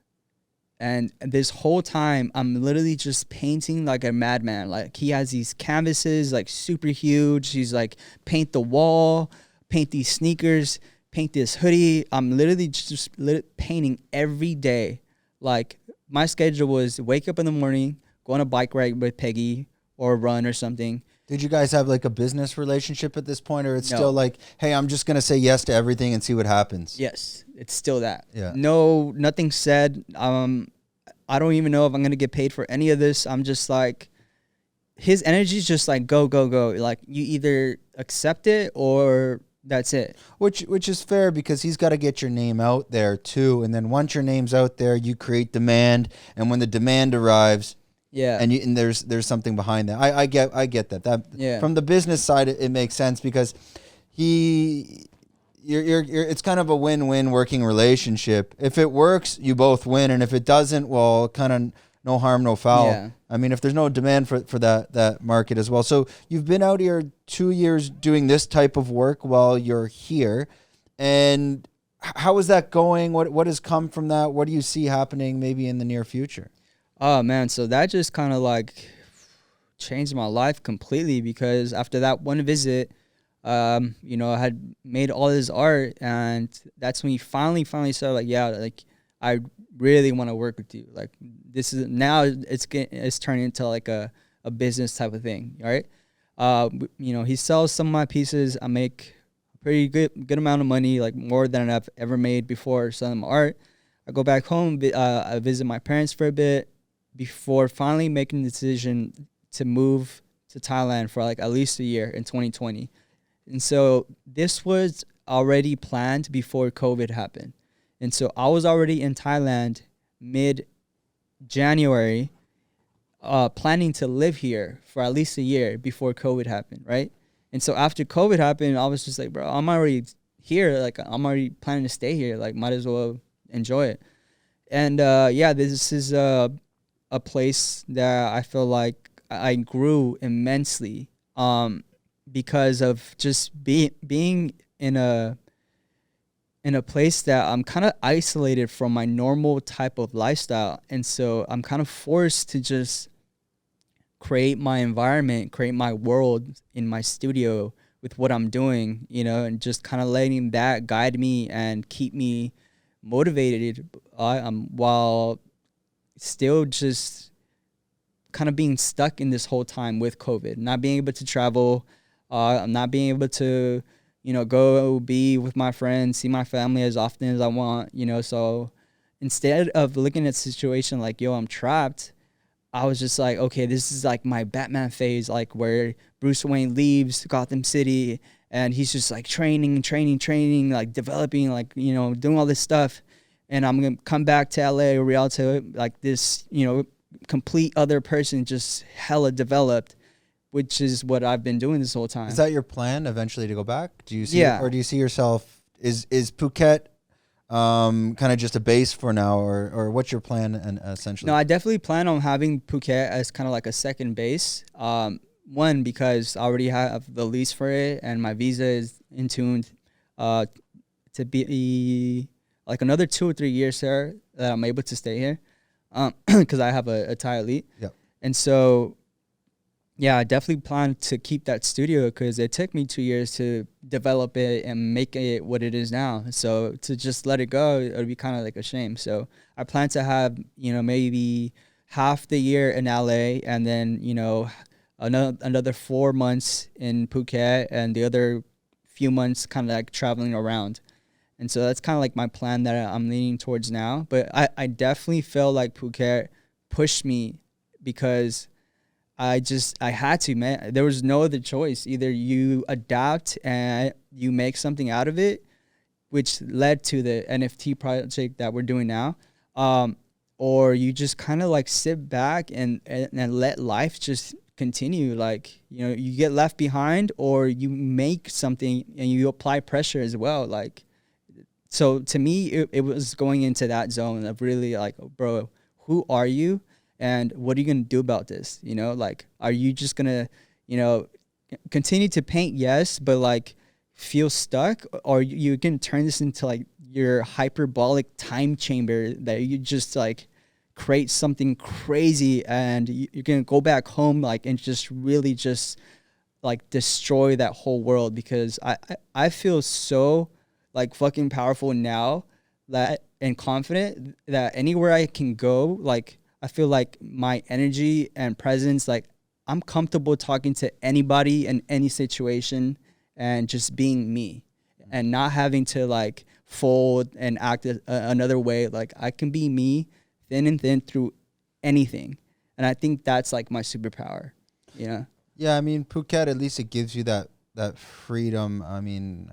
And this whole time, I'm literally just painting like a madman. Like, he has these canvases, like super huge. He's like, paint the wall, paint these sneakers, paint this hoodie. I'm literally just painting every day. Like, my schedule was wake up in the morning, go on a bike ride with Peggy or a run or something. Did you guys have like a business relationship at this point, or it's No. still like, hey, I'm just going to say yes to everything and see what happens? Yes, it's still that. Yeah. No, nothing said. I don't even know if I'm going to get paid for any of this. I'm just like, his energy is just like, go, go, go. Like, you either accept it or that's it. Which is fair, because he's got to get your name out there too. And then once your name's out there, you create demand. And when the demand arrives, Yeah. and there's something behind that. I get that. That Yeah. From the business side, it makes sense, because you're it's kind of a win-win working relationship. If it works, you both win, and if it doesn't, well, kind of no harm, no foul. Yeah. I mean, if there's no demand for that market as well. So you've been out here 2 years doing this type of work while you're here, and how is that going? What has come from that? What do you see happening maybe in the near future? Oh man, so that just kind of like changed my life completely, because after that one visit, you know, I had made all this art, and that's when he finally started like, yeah, like I really want to work with you. Like this is now it's turning into like a business type of thing, right? You know, he sells some of my pieces. I make a pretty good amount of money, like more than I've ever made before selling my art. I go back home, I visit my parents for a bit before finally making the decision to move to Thailand for like at least a year in 2020. And so this was already planned before COVID happened. And so I was already in Thailand mid-January, planning to live here for at least a year before COVID happened, right? And so after COVID happened, I was just like, bro, I'm already here. Like, I'm already planning to stay here. Like, might as well enjoy it. And yeah, this is a place that I feel like I grew immensely, because of just being in a place that I'm kind of isolated from my normal type of lifestyle. And so I'm kind of forced to just create my environment, create my world in my studio with what I'm doing, you know, and just kind of letting that guide me and keep me motivated, while still just kind of being stuck in this whole time with COVID, not being able to travel, not being able to, you know, go be with my friends, see my family as often as I want, you know. So instead of looking at the situation like, yo, I'm trapped, I was just like, okay, this is like my Batman phase, like where Bruce Wayne leaves Gotham City and he's just like training, like developing, like, you know, doing all this stuff. And I'm going to come back to LA or Rialto, like this, you know, complete other person, just hella developed, which is what I've been doing this whole time. Is that your plan eventually to go back? Do you see, Yeah. or do you see yourself, is Phuket kind of just a base for now, or what's your plan and essentially? No, I definitely plan on having Phuket as kind of like a second base. One, because I already have the lease for it and my visa is in tuned to be like another 2 or 3 years there that I'm able to stay here, because I have a Thai elite. Yep. And so, yeah, I definitely plan to keep that studio because it took me 2 years to develop it and make it what it is now. So to just let it go, it would be kind of like a shame. So I plan to have, you know, maybe half the year in LA and then, you know, another 4 months in Phuket and the other few months kind of like traveling around. And so that's kind of like my plan that I'm leaning towards now. But I definitely feel like Phuket pushed me because I had to, man. There was no other choice. Either you adapt and you make something out of it, which led to the NFT project that we're doing now, or you just kind of like sit back and let life just continue. Like, you know, you get left behind or you make something and you apply pressure as well. Like, so to me, it was going into that zone of really like, bro, who are you? And what are you going to do about this? You know, like, are you just going to, you know, continue to paint? Yes, but like feel stuck, or you can turn this into like your hyperbolic time chamber that you just like create something crazy and you're going to go back home like and just really just like destroy that whole world. Because I feel so like fucking powerful now that and confident that anywhere I can go, like I feel like my energy and presence, like I'm comfortable talking to anybody in any situation and just being me and not having to like fold and act another way. Like I can be me thin and thin through anything. And I think that's like my superpower, you know? Yeah, I mean, Phuket, at least it gives you that freedom. I mean,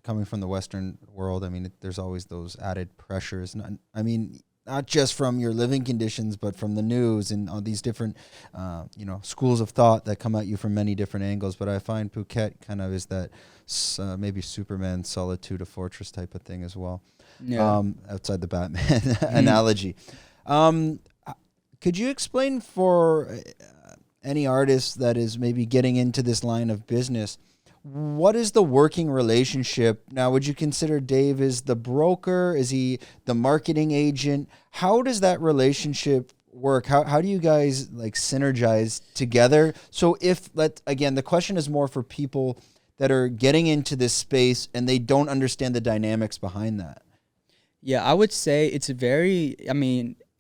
coming from the Western world, I mean, there's always those added pressures. I mean, not just from your living conditions, but from the news and all these different, you know, schools of thought that come at you from many different angles. But I find Phuket kind of is that maybe Superman solitude, a fortress type of thing as well. Yeah. Outside the Batman analogy. Could you explain for any artist that is maybe getting into this line of business, what is the working relationship? Now, would you consider Dave as the broker? Is he the marketing agent? How does that relationship work? How do you guys like synergize together? So again, the question is more for people that are getting into this space and they don't understand the dynamics behind that. Yeah, I would say it's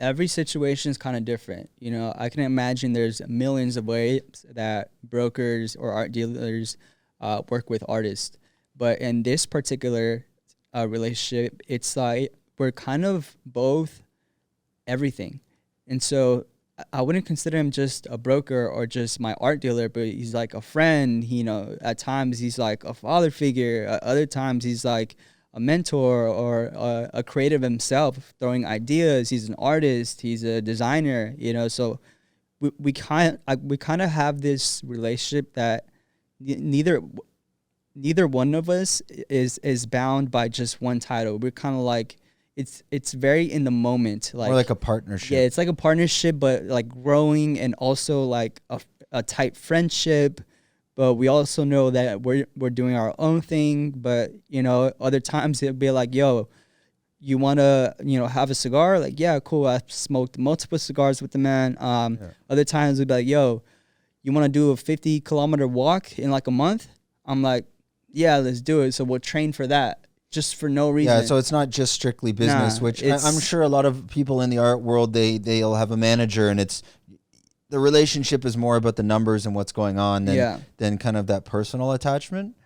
every situation is kind of different. You know, I can imagine there's millions of ways that brokers or art dealers work with artists. But in this particular relationship, it's like we're kind of both everything. And so I wouldn't consider him just a broker or just my art dealer, but he's like a friend. You know, at times he's like a father figure. At other times he's like a mentor or a creative himself, throwing ideas. He's an artist. He's a designer. You know, so we kind of have this relationship that neither one of us is bound by just one title. We're kind of like it's very in the moment, like more like a partnership. Yeah, it's like a partnership, but like growing and also like a tight friendship. But we also know that we're doing our own thing. But you know, other times it'll be like, yo, you want to, you know, have a cigar? Like, yeah, cool. I smoked multiple cigars with the man. Other times we'd be like, yo, you want to do a 50-kilometer walk in like a month? I'm like, yeah, let's do it. So we'll train for that. Just for no reason. Yeah, so it's not just strictly business, which I'm sure a lot of people in the art world, they'll have a manager, and it's the relationship is more about the numbers and what's going on than kind of that personal attachment.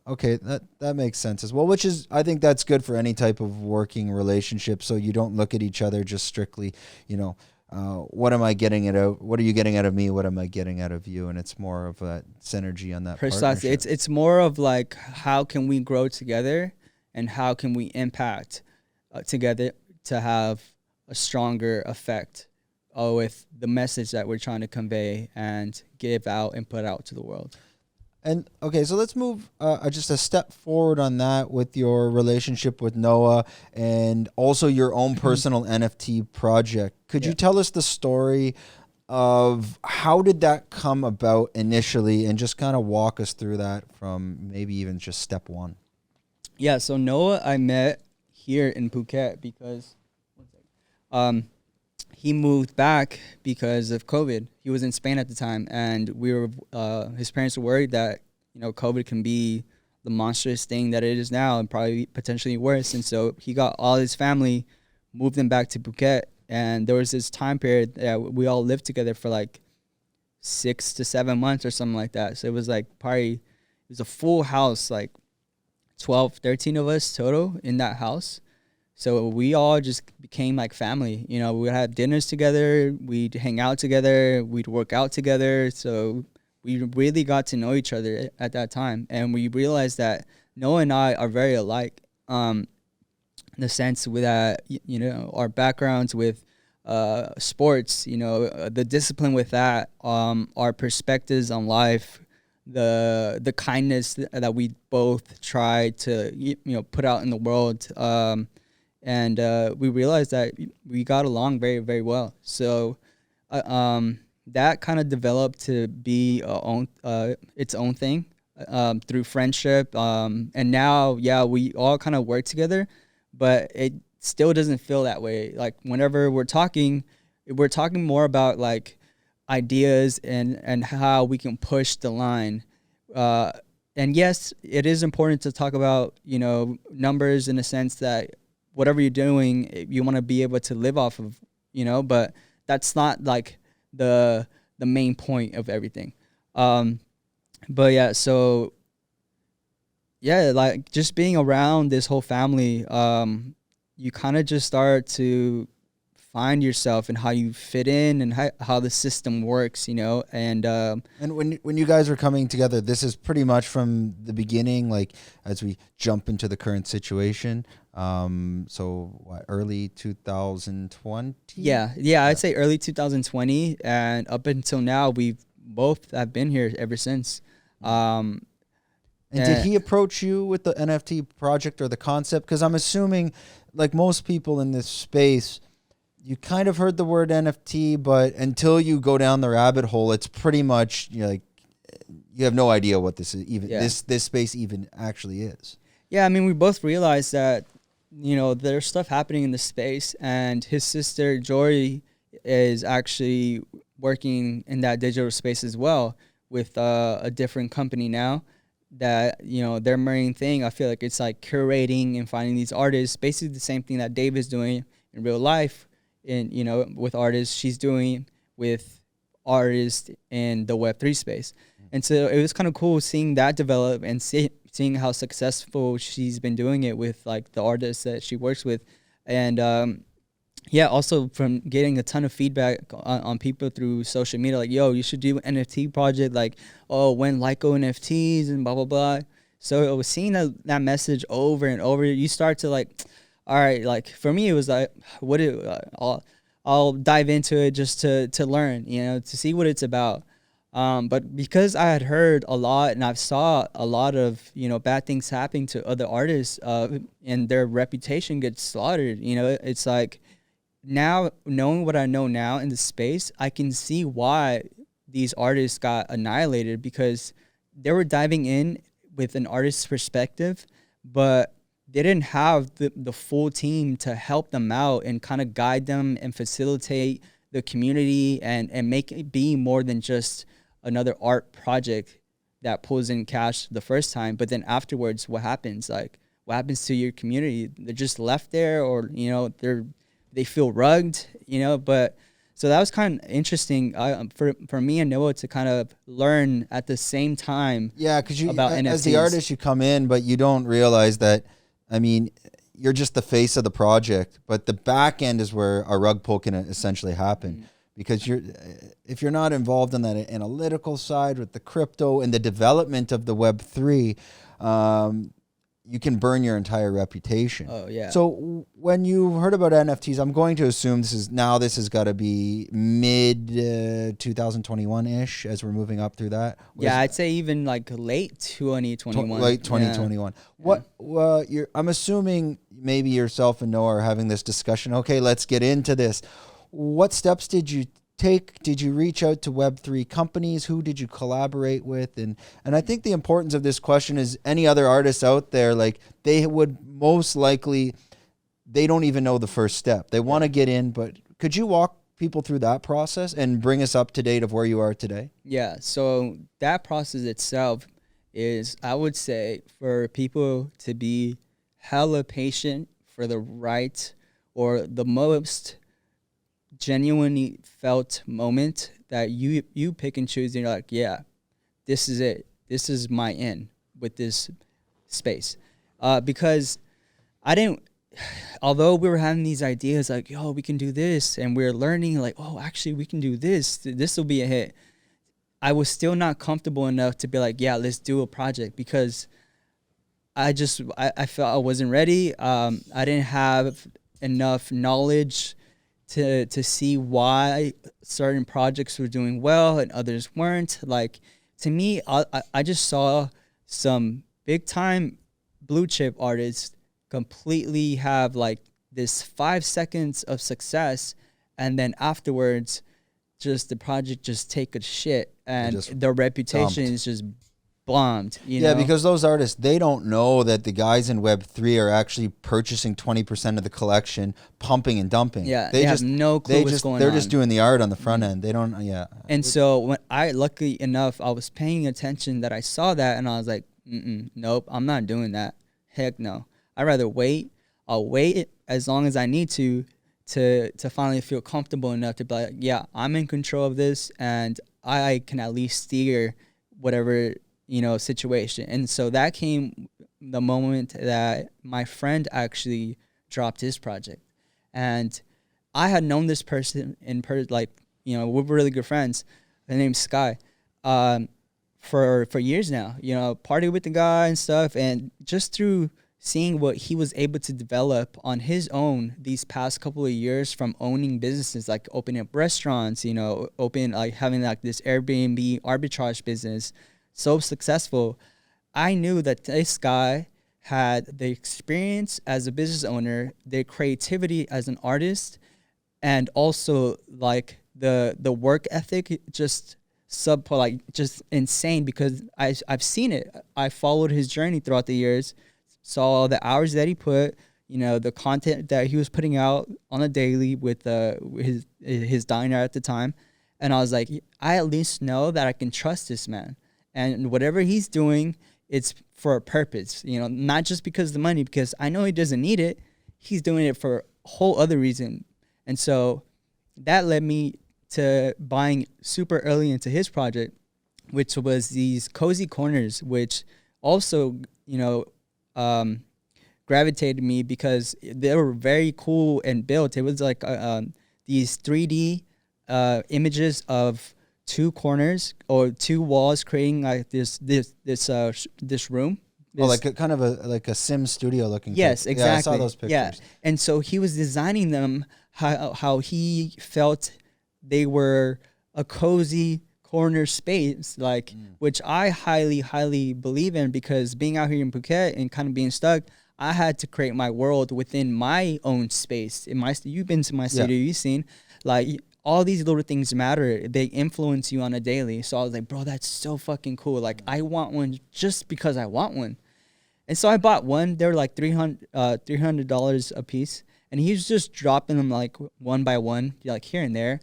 Okay, that makes sense as well, which is, I think that's good for any type of working relationship, so you don't look at each other just strictly, you know, what am I getting out? What are you getting out of me? What am I getting out of you? And it's more of a synergy on that. Precisely. It's more of like, how can we grow together and how can we impact together to have a stronger effect with the message that we're trying to convey and give out and put out to the world. And okay, so let's move just a step forward on that with your relationship with Noah and also your own personal NFT project. Could you tell us the story of how did that come about initially, and just kind of walk us through that from maybe even just step one? Yeah, so Noah I met here in Phuket because he moved back because of COVID. He was in Spain at the time, and his parents were worried that, you know, COVID can be the monstrous thing that it is now and probably potentially worse. And so he got all his family, moved them back to Phuket, and there was this time period that we all lived together for like 6 to 7 months or something like that. So it was like it was a full house, like 12, 13 of us total in that house. So we all just became like family. You know, we'd have dinners together, we'd hang out together, we'd work out together. So we really got to know each other at that time. And we realized that Noah and I are very alike, in the sense with that, you know, our backgrounds with sports, you know, the discipline with that, our perspectives on life, the kindness that we both try to, you know, put out in the world. And we realized that we got along very, very well. So that kind of developed to be its own thing through friendship. And now, we all kind of work together, but it still doesn't feel that way. Like whenever we're talking more about like ideas and how we can push the line. And yes, it is important to talk about, you know, numbers in a sense that whatever you're doing, you want to be able to live off of, you know, but that's not like the main point of everything. But yeah, so yeah, like just being around this whole family, you kind of just start to find yourself and how you fit in and how the system works, you know. And when you guys are coming together, this is pretty much from the beginning, like as we jump into the current situation. So what, early 2020? Yeah, I'd say early 2020, and up until now, we've both have been here ever since. And did he approach you with the NFT project or the concept? Because I'm assuming, like most people in this space, you kind of heard the word NFT, but until you go down the rabbit hole, it's pretty much, you know, like you have no idea what this is even this space even actually is. Yeah, I mean, we both realized that, you know, there's stuff happening in the space, and his sister Jory is actually working in that digital space as well with a different company now. That their main thing, I feel like it's like curating and finding these artists, basically the same thing that Dave is doing in real life, and with artists, she's doing with artists in the Web3 space. And so it was kind of cool seeing that develop and seeing how successful she's been doing it with like the artists that she works with. And yeah, also from getting a ton of feedback on people through social media, like, yo, you should do an NFT project, like, oh, when Lyko NFTs and blah, blah, blah. So I was seeing that message over and over. You start to like, all right, like for me, it was like, I'll dive into it just to learn, to see what it's about. But because I had heard a lot and I've saw a lot of, bad things happening to other artists and their reputation gets slaughtered, it's like, now knowing what I know now in the space, I can see why these artists got annihilated, because they were diving in with an artist's perspective, but they didn't have the full team to help them out and kind of guide them and facilitate the community and make it be more than just another art project that pulls in cash the first time. But then afterwards, what happens? Like, what happens to your community? They're just left there, or, they feel rugged, but so that was kind of interesting for me and Noah to kind of learn at the same time. Yeah, because you, about as NFTs. the artist, you come in, but you don't realize that, I mean, you're just the face of the project, but the back end is where a rug pull can essentially happen. Because if you're not involved in that analytical side with the crypto and the development of the Web3, you can burn your entire reputation. Oh, yeah. So when you heard about NFTs, I'm going to assume this has got to be mid 2021-ish as we're moving up through that. I'd say even like late 2021. Late 2021. Yeah. I'm assuming maybe yourself and Noah are having this discussion. Okay, let's get into this. What steps did you take? Did you reach out to Web3 companies? Who did you collaborate with? And I think the importance of this question is any other artists out there, like they would most likely, they don't even know the first step. They want to get in, but could you walk people through that process and bring us up to date of where you are today? Yeah. So that process itself is, I would say, for people to be hella patient for the right or the most genuinely felt moment that you pick and choose, and you're like, yeah, this is it. This is my in with this space. Because although we were having these ideas like, yo, we can do this, and we're learning like, oh, actually we can do this. This will be a hit. I was still not comfortable enough to be like, yeah, let's do a project, because I felt I wasn't ready. I didn't have enough knowledge to see why certain projects were doing well and others weren't. Like, to me, I just saw some big time blue chip artists completely have like this 5 seconds of success, and then afterwards just the project just take a shit and their reputation is just bombed. You know? Because those artists, they don't know that the guys in Web3 are actually purchasing 20% of the collection, pumping and dumping. Yeah, they have no clue what's going on. They're just doing the art on the front end. They don't, And so when luckily enough, I was paying attention that I saw that, and I was like, nope, I'm not doing that. Heck no. I'd rather wait. I'll wait as long as I need to finally feel comfortable enough to be like, yeah, I'm in control of this, and I can at least steer whatever, situation. And so that came the moment that my friend actually dropped his project. And I had known this person we're really good friends. His name's Sky. For years now, partied with the guy and stuff, and just through seeing what he was able to develop on his own these past couple of years, from owning businesses, like opening up restaurants, having like this Airbnb arbitrage business, so successful. I knew that this guy had the experience as a business owner, the creativity as an artist, and also like the work ethic, just just insane, because I've seen it. I followed his journey throughout the years, saw all the hours that he put, the content that he was putting out on a daily with his diner at the time. And I was like, I at least know that I can trust this man. And whatever he's doing, it's for a purpose, not just because of the money, because I know he doesn't need it. He's doing it for a whole other reason. And so that led me to buying super early into his project, which was these cozy corners, which also, gravitated me because they were very cool and built. It was like these 3D images of two corners or two walls creating like this room. Like a Sim Studio looking. Yes, exactly. Yeah, I saw those pictures. Yeah, and so he was designing them how he felt they were a cozy corner space, which I highly believe in, because being out here in Phuket and kind of being stuck, I had to create my world within my own space. You've been to my studio, you've seen all these little things matter. They influence you on a daily. So I was like, bro, that's so fucking cool. Like, I want one just because I want one. And so I bought one. They were like $300 a piece. And he was just dropping them like one by one, like here and there.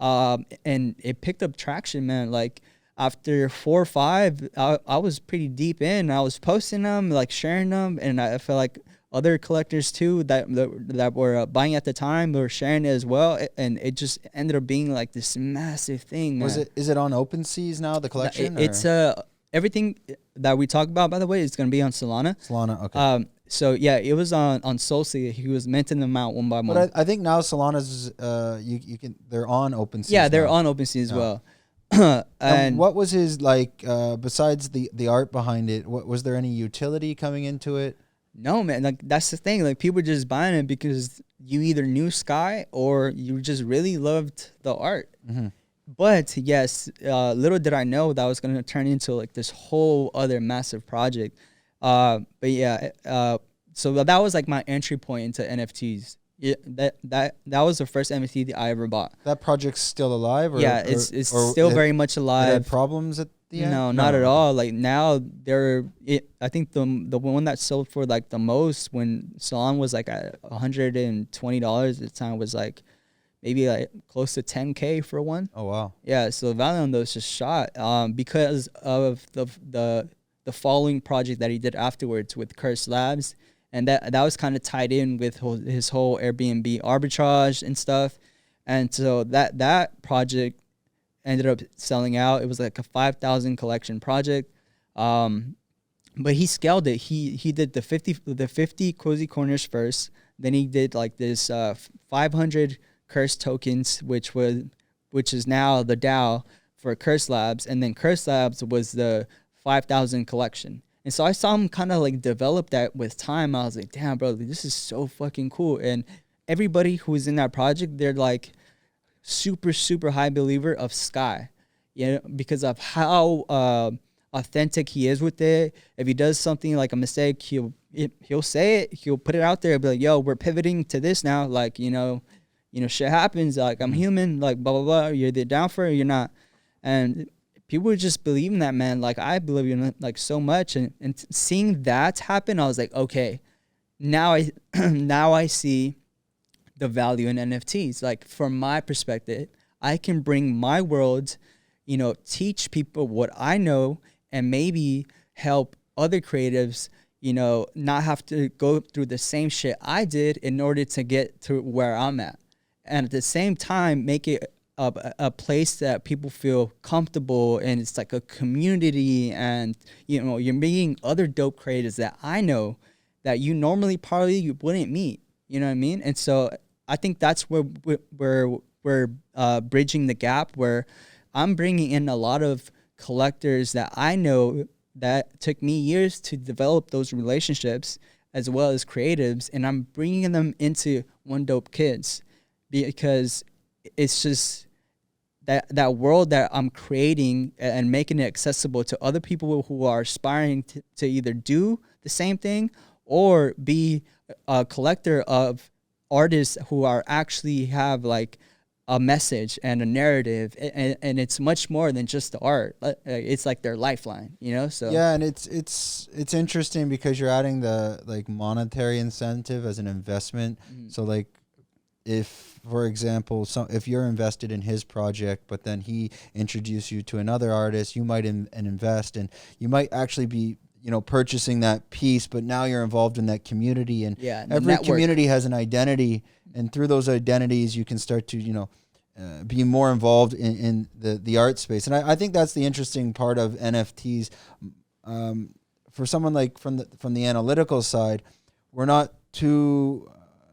And it picked up traction, man. Like after 4 or 5, I was pretty deep in. I was posting them, like sharing them. And I felt like other collectors too that were buying at the time were sharing it as well, and it just ended up being like this massive thing, man. Is it on OpenSeas now, the collection? It's everything that we talk about, by the way, is going to be on Solana. Okay. So yeah, it was on Solsea. He was minting them out one by one. But I think now Solana's they're on OpenSea. Yeah, they're on OpenSea as well. And what was his besides the art behind it? Was there any utility coming into it? No, man. Like that's the thing. Like people were just buying it because you either knew Sky or you just really loved the art. Mm-hmm. But yes, little did I know that was going to turn into like this whole other massive project. But yeah, so that was like my entry point into NFTs. Yeah, that was the first NFT that I ever bought. That project's still alive? Yeah, it's still very much alive. It had problems at the end? No, not at all. Like now I think the one that sold for like the most when Solana was like at $120 at the time was like maybe like close to 10K for one. Oh wow. Yeah, so the value on those just shot because of the following project that he did afterwards with Curse Labs, and that was kind of tied in with his whole Airbnb arbitrage and stuff. And so that project ended up selling out. It was like a 5,000 collection project, but he scaled it. He did the 50 cozy corners first. Then he did like this 500 Curse tokens, which is now the DAO for Curse Labs, and then Curse Labs was the 5,000 collection. And so I saw him kind of like develop that with time. I was like, damn, bro, this is so fucking cool. And everybody who was in that project, they're like super, super high believer of Sky, because of how authentic he is with it. If he does something like a mistake, he'll say it, he'll put it out there, be like, yo, we're pivoting to this now. Like, shit happens. Like, I'm human, like, blah, blah, blah. You're either down for it or you're not. And people were just believing that, man. Like, I believe in it, like, so much. And seeing that happen, I was like, okay, now I see the value in NFTs. Like, from my perspective, I can bring my world, teach people what I know, and maybe help other creatives, not have to go through the same shit I did in order to get to where I'm at. And at the same time, make it a place that people feel comfortable, and it's like a community, and you're meeting other dope creators that I know that you normally probably you wouldn't meet. You know what I mean? And so I think that's where we're bridging the gap, where I'm bringing in a lot of collectors that I know that took me years to develop those relationships, as well as creatives, and I'm bringing them into One Dope Kids, because it's just that world that I'm creating and making it accessible to other people who are aspiring to either do the same thing or be a collector of artists who are actually have like a message and a narrative, and it's much more than just the art. It's like their lifeline, you know. So yeah, and it's interesting because you're adding the like monetary incentive as an investment. So like, if for example, if you're invested in his project, but then he introduced you to another artist, you might invest, and you might actually be, you know, purchasing that piece, but now you're involved in that community, and every community has an identity, and through those identities you can start to, you know, be more involved in the art space. And I think that's the interesting part of NFTs. For someone like from the analytical side, we're not too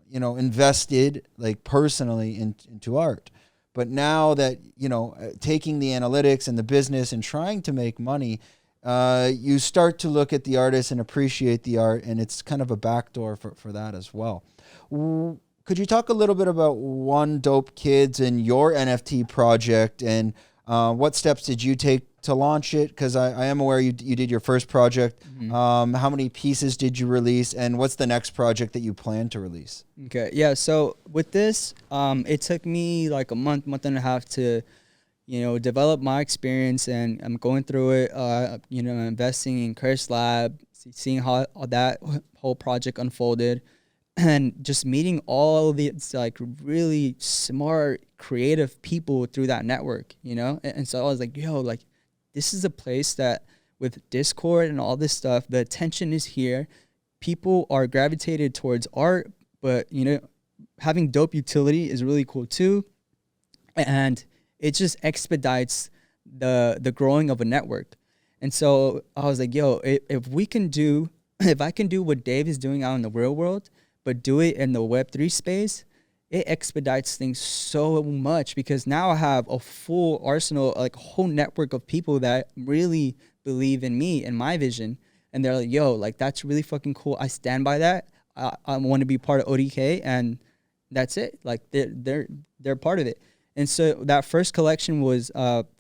you know, invested like personally into art. But now that, you know, taking the analytics and the business and trying to make money, you start to look at the artist and appreciate the art, and it's kind of a backdoor for that as well. Could you talk a little bit about One Dope Kids and your NFT project, and what steps did you take to launch it? Because I am aware you did your first project. How many pieces did you release, and what's the next project that you plan to release? Okay, yeah. So with this, it took me like a month and a half to, you know, develop my experience, and I'm going through it. You know, investing in Curse Lab, seeing how that whole project unfolded, and just meeting all these like really smart, creative people through that network. You know, and so I was like, yo, like, this is a place that with Discord and all this stuff, the attention is here. People are gravitated towards art, but, you know, having dope utility is really cool too. And it just expedites the growing of a network. And so I was like, yo, if I can do what Dave is doing out in the real world, but do it in the Web3 space, it expedites things so much, because now I have a full arsenal, like a whole network of people that really believe in me and my vision. And they're like, yo, like, that's really fucking cool. I stand by that. I want to be part of ODK, and that's it. Like, they're part of it. And so that first collection was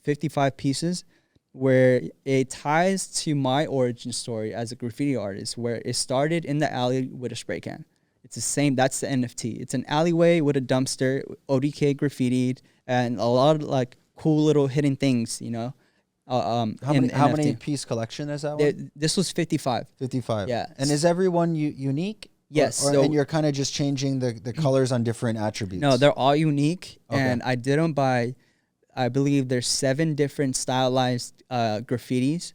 55 pieces, where it ties to my origin story as a graffiti artist, where it started in the alley with a spray can. It's the same. That's the NFT. It's an alleyway with a dumpster, ODK graffitied, and a lot of like cool little hidden things, you know. How many piece collection is that one? This was 55. 55. Yeah. And is everyone unique? Yes. And you're kind of just changing the colors on different attributes? No, they're all unique. Okay. And I did them by, I believe there's 7 different stylized graffitis.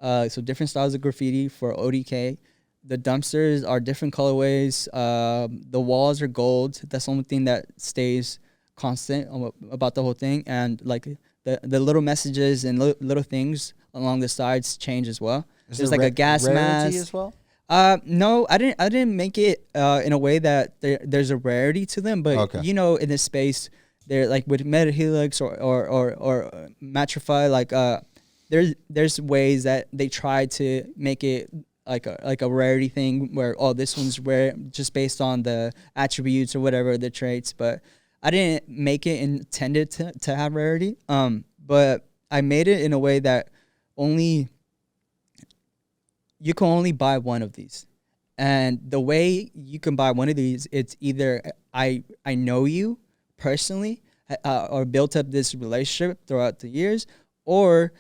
So different styles of graffiti for ODK. The dumpsters are different colorways. The walls are gold. That's the only thing that stays constant about the whole thing. And like the little messages and little things along the sides change as well. There's like a gas mask as well. No, I didn't make it in a way that there's a rarity to them. But you know, in this space, they're like with Metahelix or Matrify. Like there's ways that they try to make it like a rarity thing, where this one's rare just based on the attributes or whatever, the traits. But I didn't make it intended to have rarity. But I made it in a way that you can only buy one of these. And the way you can buy one of these, it's either I know you personally, or built up this relationship throughout the years, or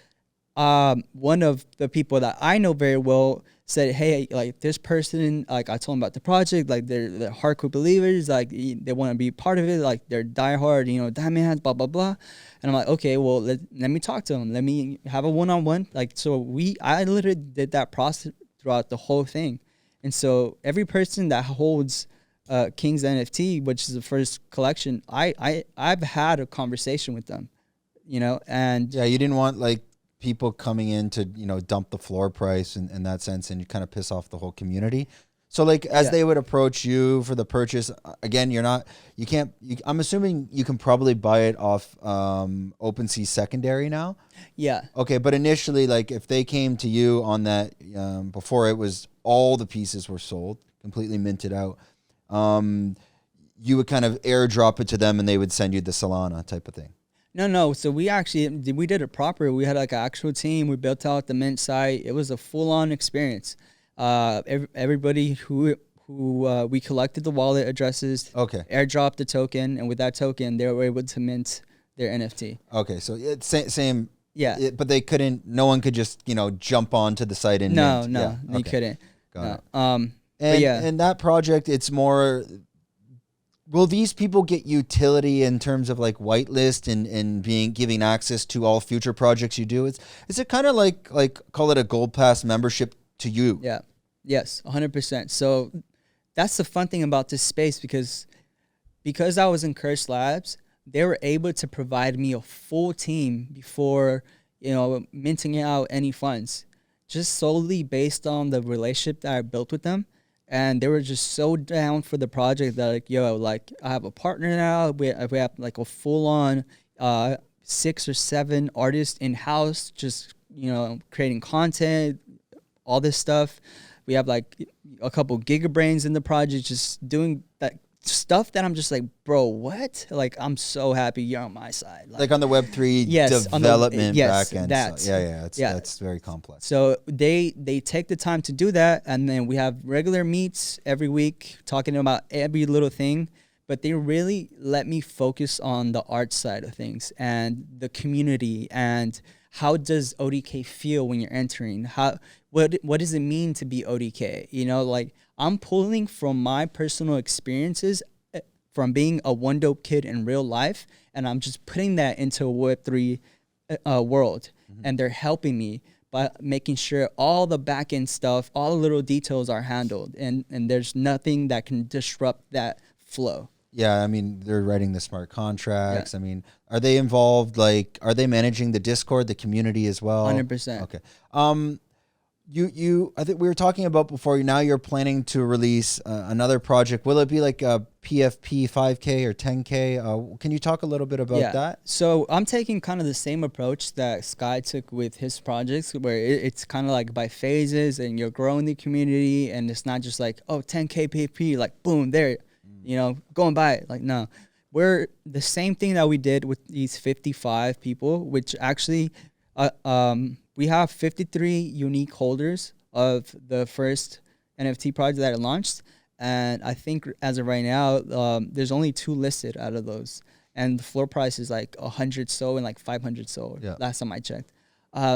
one of the people that I know very well said, hey, like this person, like I told them about the project, like they're hardcore believers, like they want to be part of it, like they're diehard, you know, diamond hands, blah, blah, blah. And I'm like, okay, well, let me talk to them. Let me have a one-on-one. Like, so I literally did that process throughout the whole thing. And so every person that holds King's NFT, which is the first collection, I've had a conversation with them, you know, and yeah, you didn't want like people coming in to, you know, dump the floor price in that sense, and you kind of piss off the whole community. So like as they would approach you for the purchase, again, I'm assuming you can probably buy it off OpenSea secondary now. Yeah. Okay, but initially, like if they came to you on that, before it was all the pieces were sold, completely minted out, you would kind of airdrop it to them and they would send you the Solana type of thing. No. So we did it proper. We had like an actual team. We built out the mint site. It was a full-on experience. Everybody who we collected the wallet addresses, Okay. airdropped the token, and with that token, they were able to mint their NFT. Okay. So it's same. Yeah. But they couldn't. No one could just jump onto the site and No, mint. no, Yeah, they okay. couldn't. Got No. it. But yeah. And that project, it's more. Will these people get utility in terms of like whitelist and giving access to all future projects you do? Is it kind of like call it a gold pass membership to you? Yeah. Yes, 100%. So that's the fun thing about this space because I was in Curse Labs, they were able to provide me a full team before, minting out any funds, just solely based on the relationship that I built with them. And they were just so down for the project that like, yo, like I have a partner now. We have like a full on 6 or 7 artists in house, just creating content, all this stuff. We have like a couple gigabrains in the project, just doing that stuff that I'm just like, bro, what? Like I'm so happy you're on my side. Like on the Web3 yes, development yes, backend. that's, That's very complex. So they take the time to do that, and then we have regular meets every week talking about every little thing. But they really let me focus on the art side of things and the community and how does ODK feel when you're entering? What does it mean to be ODK? Like I'm pulling from my personal experiences from being a one dope kid in real life, and I'm just putting that into a Web3 world. Mm-hmm. And they're helping me by making sure all the back end stuff, all the little details are handled, and there's nothing that can disrupt that flow. Yeah, I mean, they're writing the smart contracts. Yeah. I mean, are they involved? Like, are they managing the Discord, the community as well? 100%. Okay. I think we were talking about before. Now you're planning to release another project. Will it be like a PFP 5K or 10K? Can you talk a little bit about that? So I'm taking kind of the same approach that Sky took with his projects, where it's kind of like by phases, and you're growing the community, and it's not just like 10K PFP, like boom there. Go and buy it. Like, no, we're the same thing that we did with these 55 people, which actually, we have 53 unique holders of the first NFT project that I launched. And I think as of right now, there's only 2 listed out of those. And the floor price is like 100 SO and like 500 SO last time I checked.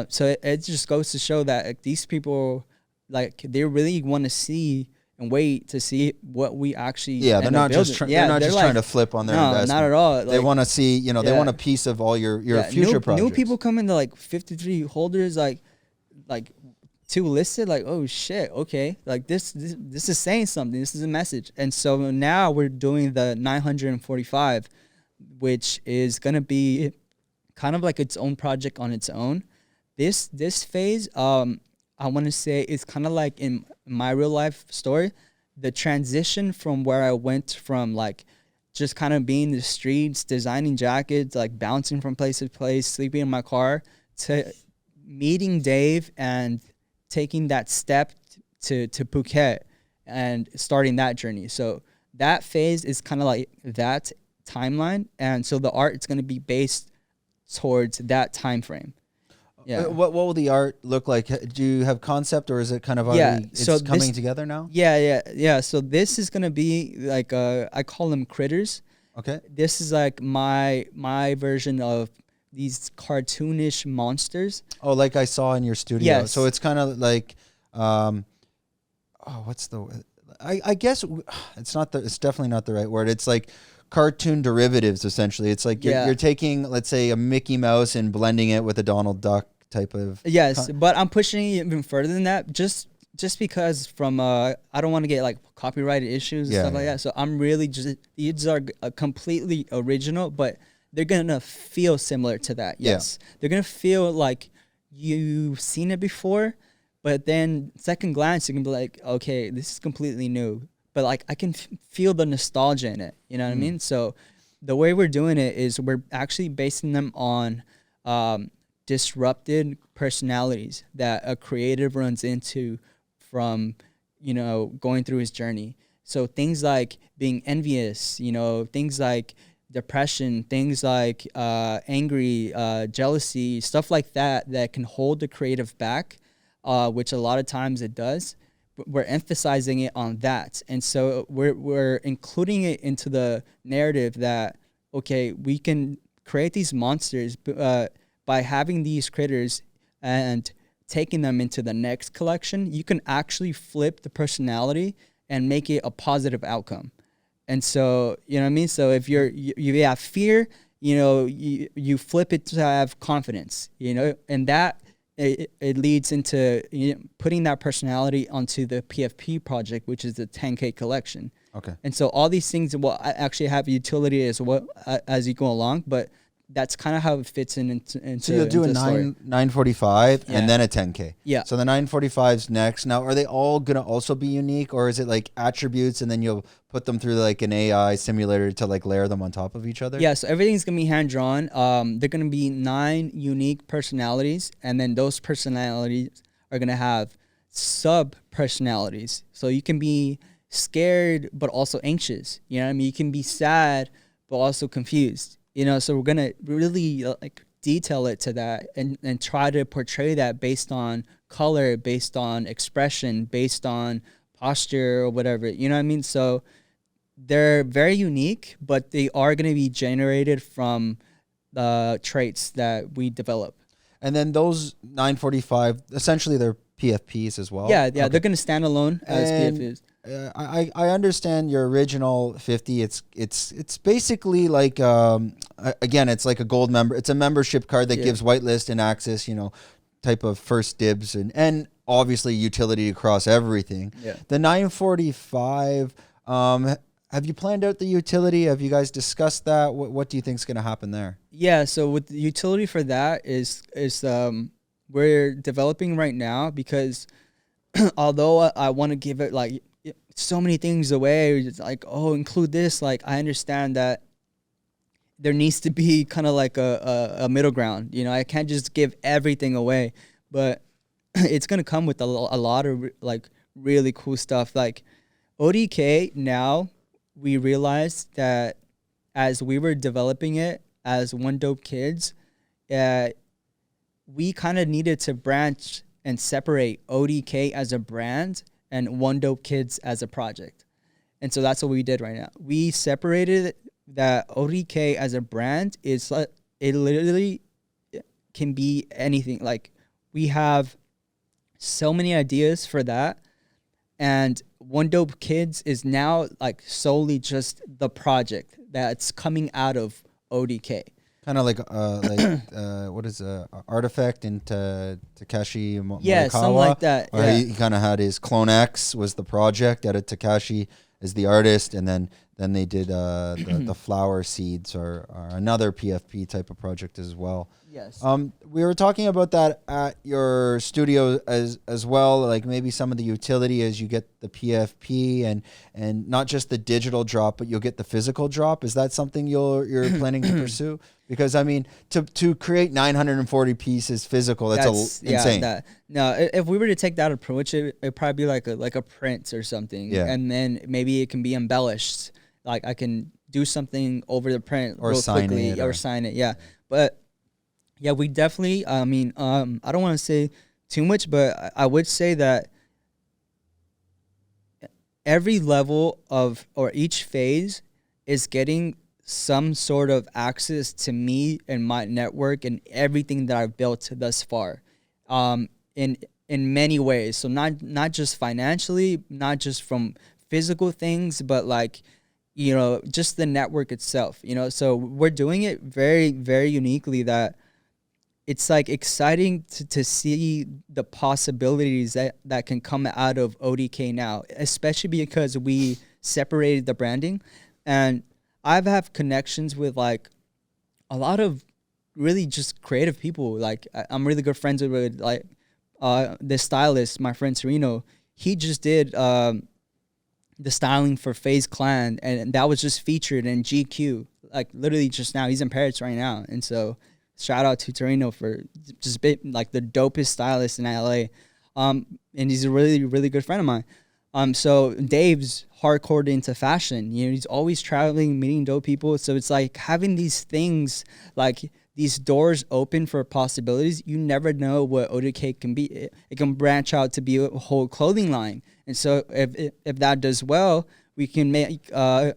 So it just goes to show that like, these people, like they really want to see and wait to see what we actually they're not just trying to flip on their investment. Not at all. They want to see, they want a piece of all your future projects. New people come into like 53 holders, like 2 listed, like, oh shit, okay, like this is saying something. This is a message. And so now we're doing the 945, which is gonna be kind of like its own project on its own. This phase, I want to say it's kind of like in my real life story, the transition from where I went from like just kind of being in the streets, designing jackets, like bouncing from place to place, sleeping in my car, to meeting Dave and taking that step to Phuket and starting that journey. So that phase is kind of like that timeline. And so the art is going to be based towards that time frame. Yeah. What will the art look like? Do you have concept, or is it kind of already coming together now? Yeah. So this is gonna be like I call them critters. Okay. This is like my version of these cartoonish monsters. Oh, like I saw in your studio. Yes. So it's kind of like, I guess it's definitely not the right word. It's like cartoon derivatives, essentially. It's like you're taking, let's say, a Mickey Mouse and blending it with a Donald Duck type of. Yes, but I'm pushing it even further than that, just because from I don't want to get like copyrighted issues and stuff like that. So I'm really these are completely original, but they're gonna feel similar to that. Yes, they're gonna feel like you've seen it before, but then second glance you can be like, okay, this is completely new. But like I can feel the nostalgia in it. You know what I mean? So the way we're doing it is we're actually basing them on disrupted personalities that a creative runs into from, going through his journey. So things like being envious, things like depression, things like angry, jealousy, stuff like that can hold the creative back, which a lot of times it does. we're emphasizing it on that. And so we're including it into the narrative that, okay, we can create these monsters by having these critters and taking them into the next collection. You can actually flip the personality and make it a positive outcome. And so, you know what I mean? So if you have fear, you flip it to have confidence, and that it leads into putting that personality onto the PFP project, which is the 10K collection. Okay. And so all these things will actually have utility as well as you go along, but that's kind of how it fits into so you'll do a 945 and then a 10K. Yeah. So the 945's next. Now, are they all gonna also be unique, or is it like attributes and then you'll put them through like an AI simulator to like layer them on top of each other? Yeah. So everything's gonna be hand drawn. They're gonna be 9 unique personalities, and then those personalities are gonna have sub personalities. So you can be scared but also anxious. You know what I mean? You can be sad but also confused. So we're going to really detail it to that and try to portray that based on color, based on expression, based on posture or whatever. You know what I mean? So they're very unique, but they are going to be generated from the traits that we develop. And then those 945, essentially they're PFPs as well? Yeah, okay. They're going to stand alone as PFPs. I understand your original 50. It's basically like again, it's like a gold member. It's a membership card that gives whitelist and access, type of first dibs and obviously utility across everything. Yeah. The 945. Have you planned out the utility? Have you guys discussed that? What do you think is going to happen there? Yeah. So with the utility for that is we're developing right now, because although I want to give it like so many things away, it's like, oh, include this. Like, I understand that there needs to be kind of like a middle ground. I can't just give everything away, but it's going to come with a lot of like really cool stuff. Like ODK, now we realized that as we were developing it as One Dope Kids, we kind of needed to branch and separate ODK as a brand and One Dope Kids as a project. And so that's what we did right now. We separated that ODK as a brand is it literally can be anything. Like, we have so many ideas for that, and One Dope Kids is now like solely just the project that's coming out of ODK. Kind of like what is Artifact into Takashi Morikawa? Yeah, something like that. Or he kind of had his Clone X was the project, out of Takashi as the artist, and then they did the Flower Seeds or another PFP type of project as well. Yes. We were talking about that at your studio as well, like maybe some of the utility as you get the PFP and not just the digital drop, but you'll get the physical drop. Is that something you're planning to pursue? Because I mean, to create 940 pieces physical, that's insane. No, if we were to take that approach, it'd probably be like a print or something, and then maybe it can be embellished. Like, I can do something over the print or real sign quickly it or sign it. Yeah, but yeah, we definitely. I mean, I don't want to say too much, but I would say that every level of or each phase is getting some sort of access to me and my network and everything that I've built thus far, in many ways. So not just financially, not just from physical things, but like, just the network itself. So we're doing it very, very uniquely, that it's like exciting to see the possibilities that can come out of ODK now, especially because we separated the branding. And I've have connections with like a lot of really just creative people. Like, I'm really good friends with like the stylist, my friend Sereno. He just did the styling for FaZe Clan, and that was just featured in GQ, like literally just now. He's in Paris right now, and so shout out to Torino for just like the dopest stylist in LA, and he's a really, really good friend of mine. So Dave's hardcore into fashion. He's always traveling, meeting dope people. So it's like having these things, like these doors open for possibilities. You never know what ODK can be. It can branch out to be a whole clothing line. And so if that does well, we can make the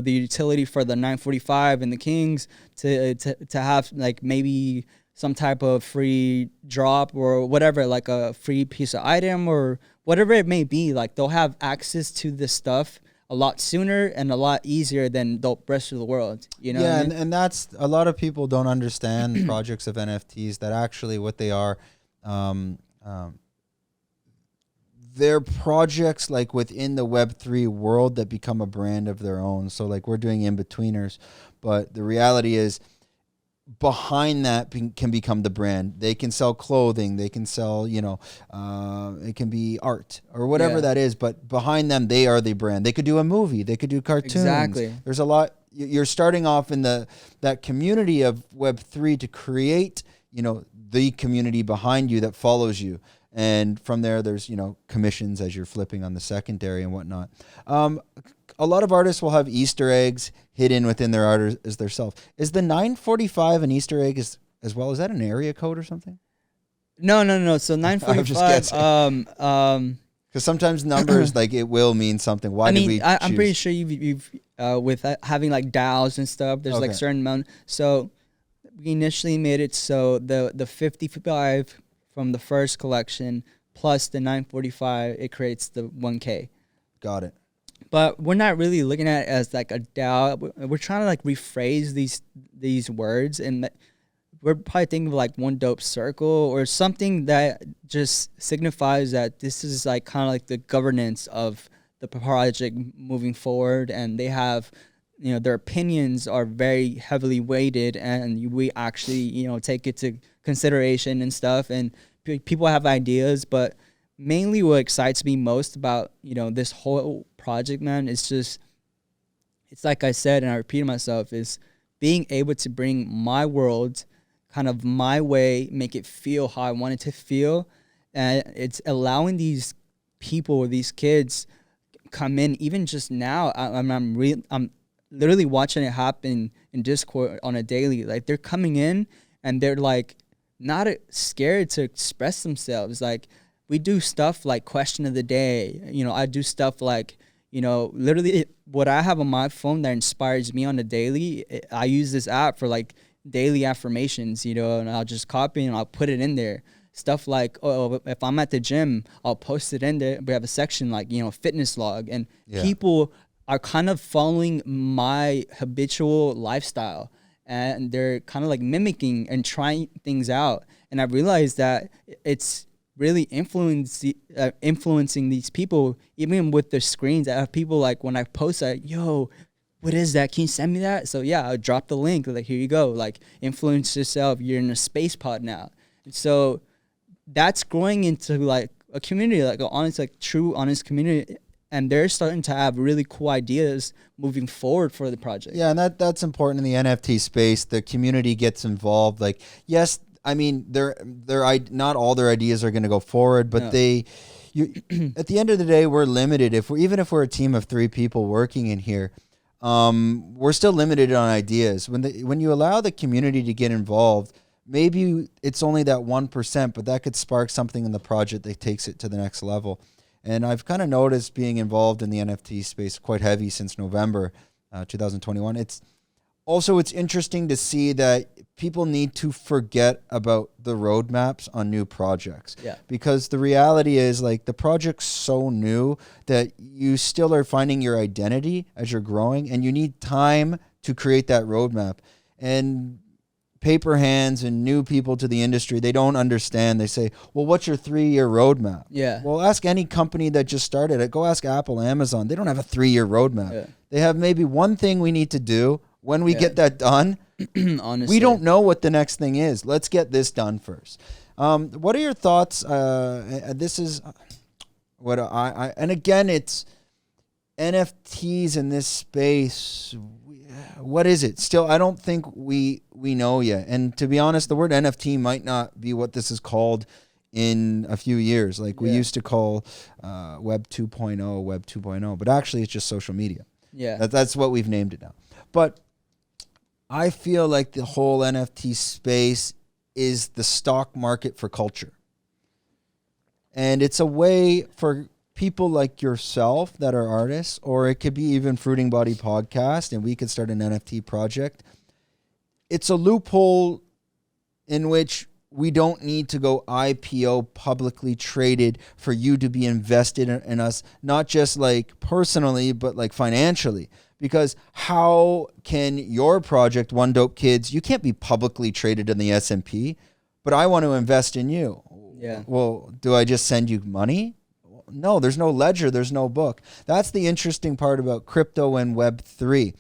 utility for the 945 and the Kings to have like maybe some type of free drop or whatever, like a free piece of item or whatever it may be. Like they'll have access to this stuff a lot sooner and a lot easier than the rest of the world. You know? Yeah, what I mean? and that's a lot of people don't understand projects of NFTs, that actually what they are. They're projects like within the Web3 world that become a brand of their own. So like we're doing in-betweeners, but the reality is behind that can become the brand. They can sell clothing, they can sell, it can be art or whatever that is, but behind them, they are the brand. They could do a movie, they could do cartoons. Exactly. There's a lot. You're starting off in that community of Web3 to create, the community behind you that follows you. And from there, there's, commissions as you're flipping on the secondary and whatnot. A lot of artists will have Easter eggs hidden within their art as their self. Is the 945 an Easter egg as well? Is that an area code or something? No. So 945. Because sometimes numbers, like it will mean something. Why did we choose? I'm pretty sure you've with having like DAOs and stuff, there's like certain amount. So we initially made it so the 55 from the first collection plus the 945, it creates the 1K. Got it. But we're not really looking at it as like a DAO. We're trying to like rephrase these words, and we're probably thinking of like one dope circle or something that just signifies that this is like kind of like the governance of the project moving forward, and they have, their opinions are very heavily weighted, and we actually, take it to consideration and stuff, and people have ideas. But mainly what excites me most about, this whole project, man, it's like I said, and I repeated myself, is being able to bring my world kind of my way, make it feel how I want it to feel. And it's allowing these people, these kids come in. Even just now, I'm literally watching it happen in Discord on a daily. Like they're coming in and they're like not scared to express themselves. Like we do stuff like question of the day. I do stuff like, literally what I have on my phone that inspires me on a daily. I use this app for like daily affirmations, and I'll just copy and I'll put it in there. Stuff like, if I'm at the gym, I'll post it in there. We have a section like, fitness log, and people are kind of following my habitual lifestyle, and they're kind of like mimicking and trying things out. And I realized that it's really influencing these people, even with their screens. I have people like, when I post that, yo, what is that? Can you send me that? So yeah, I'll drop the link. Like, here you go. Like, influence yourself. You're in a space pod now. And so that's growing into like a community, like an honest, like true, honest community. And they're starting to have really cool ideas moving forward for the project. Yeah, and that's important in the NFT space. The community gets involved. Like, yes, I mean, not all their ideas are going to go forward, but at the end of the day, we're limited. Even if we're a team of 3 people working in here, we're still limited on ideas. When you allow the community to get involved, maybe it's only that 1%, but that could spark something in the project that takes it to the next level. And I've kind of noticed being involved in the NFT space quite heavy since November 2021. It's interesting to see that people need to forget about the roadmaps on new projects. Yeah. Because the reality is, like, the project's so new that you still are finding your identity as you're growing, and you need time to create that roadmap. And paper hands and new people to the industry, they don't understand. They say, well, what's your 3-year roadmap? Yeah. Well, ask any company that just started it. Go ask Apple, Amazon. They don't have a 3-year roadmap. Yeah. They have maybe one thing we need to do. When we get that done, honestly, we don't know what the next thing is. Let's get this done first. What are your thoughts? This is what and again, it's NFTs in this space. What is it? Still, I don't think we know yet. And to be honest, the word NFT might not be what this is called in a few years. Like we used to call Web 2.0, but actually it's just social media. Yeah. That's what we've named it now. But I feel like the whole NFT space is the stock market for culture. And it's a way for people like yourself that are artists, or it could be even Fruiting Body Podcast, and we could start an NFT project. It's a loophole in which we don't need to go IPO, publicly traded, for you to be invested in us, not just like personally, but like financially. Because how can your project, One Dope Kids, you can't be publicly traded in the S&P, but I want to invest in you. Yeah. Well, do I just send you money? No, there's no ledger, there's no book. That's the interesting part about crypto and Web3.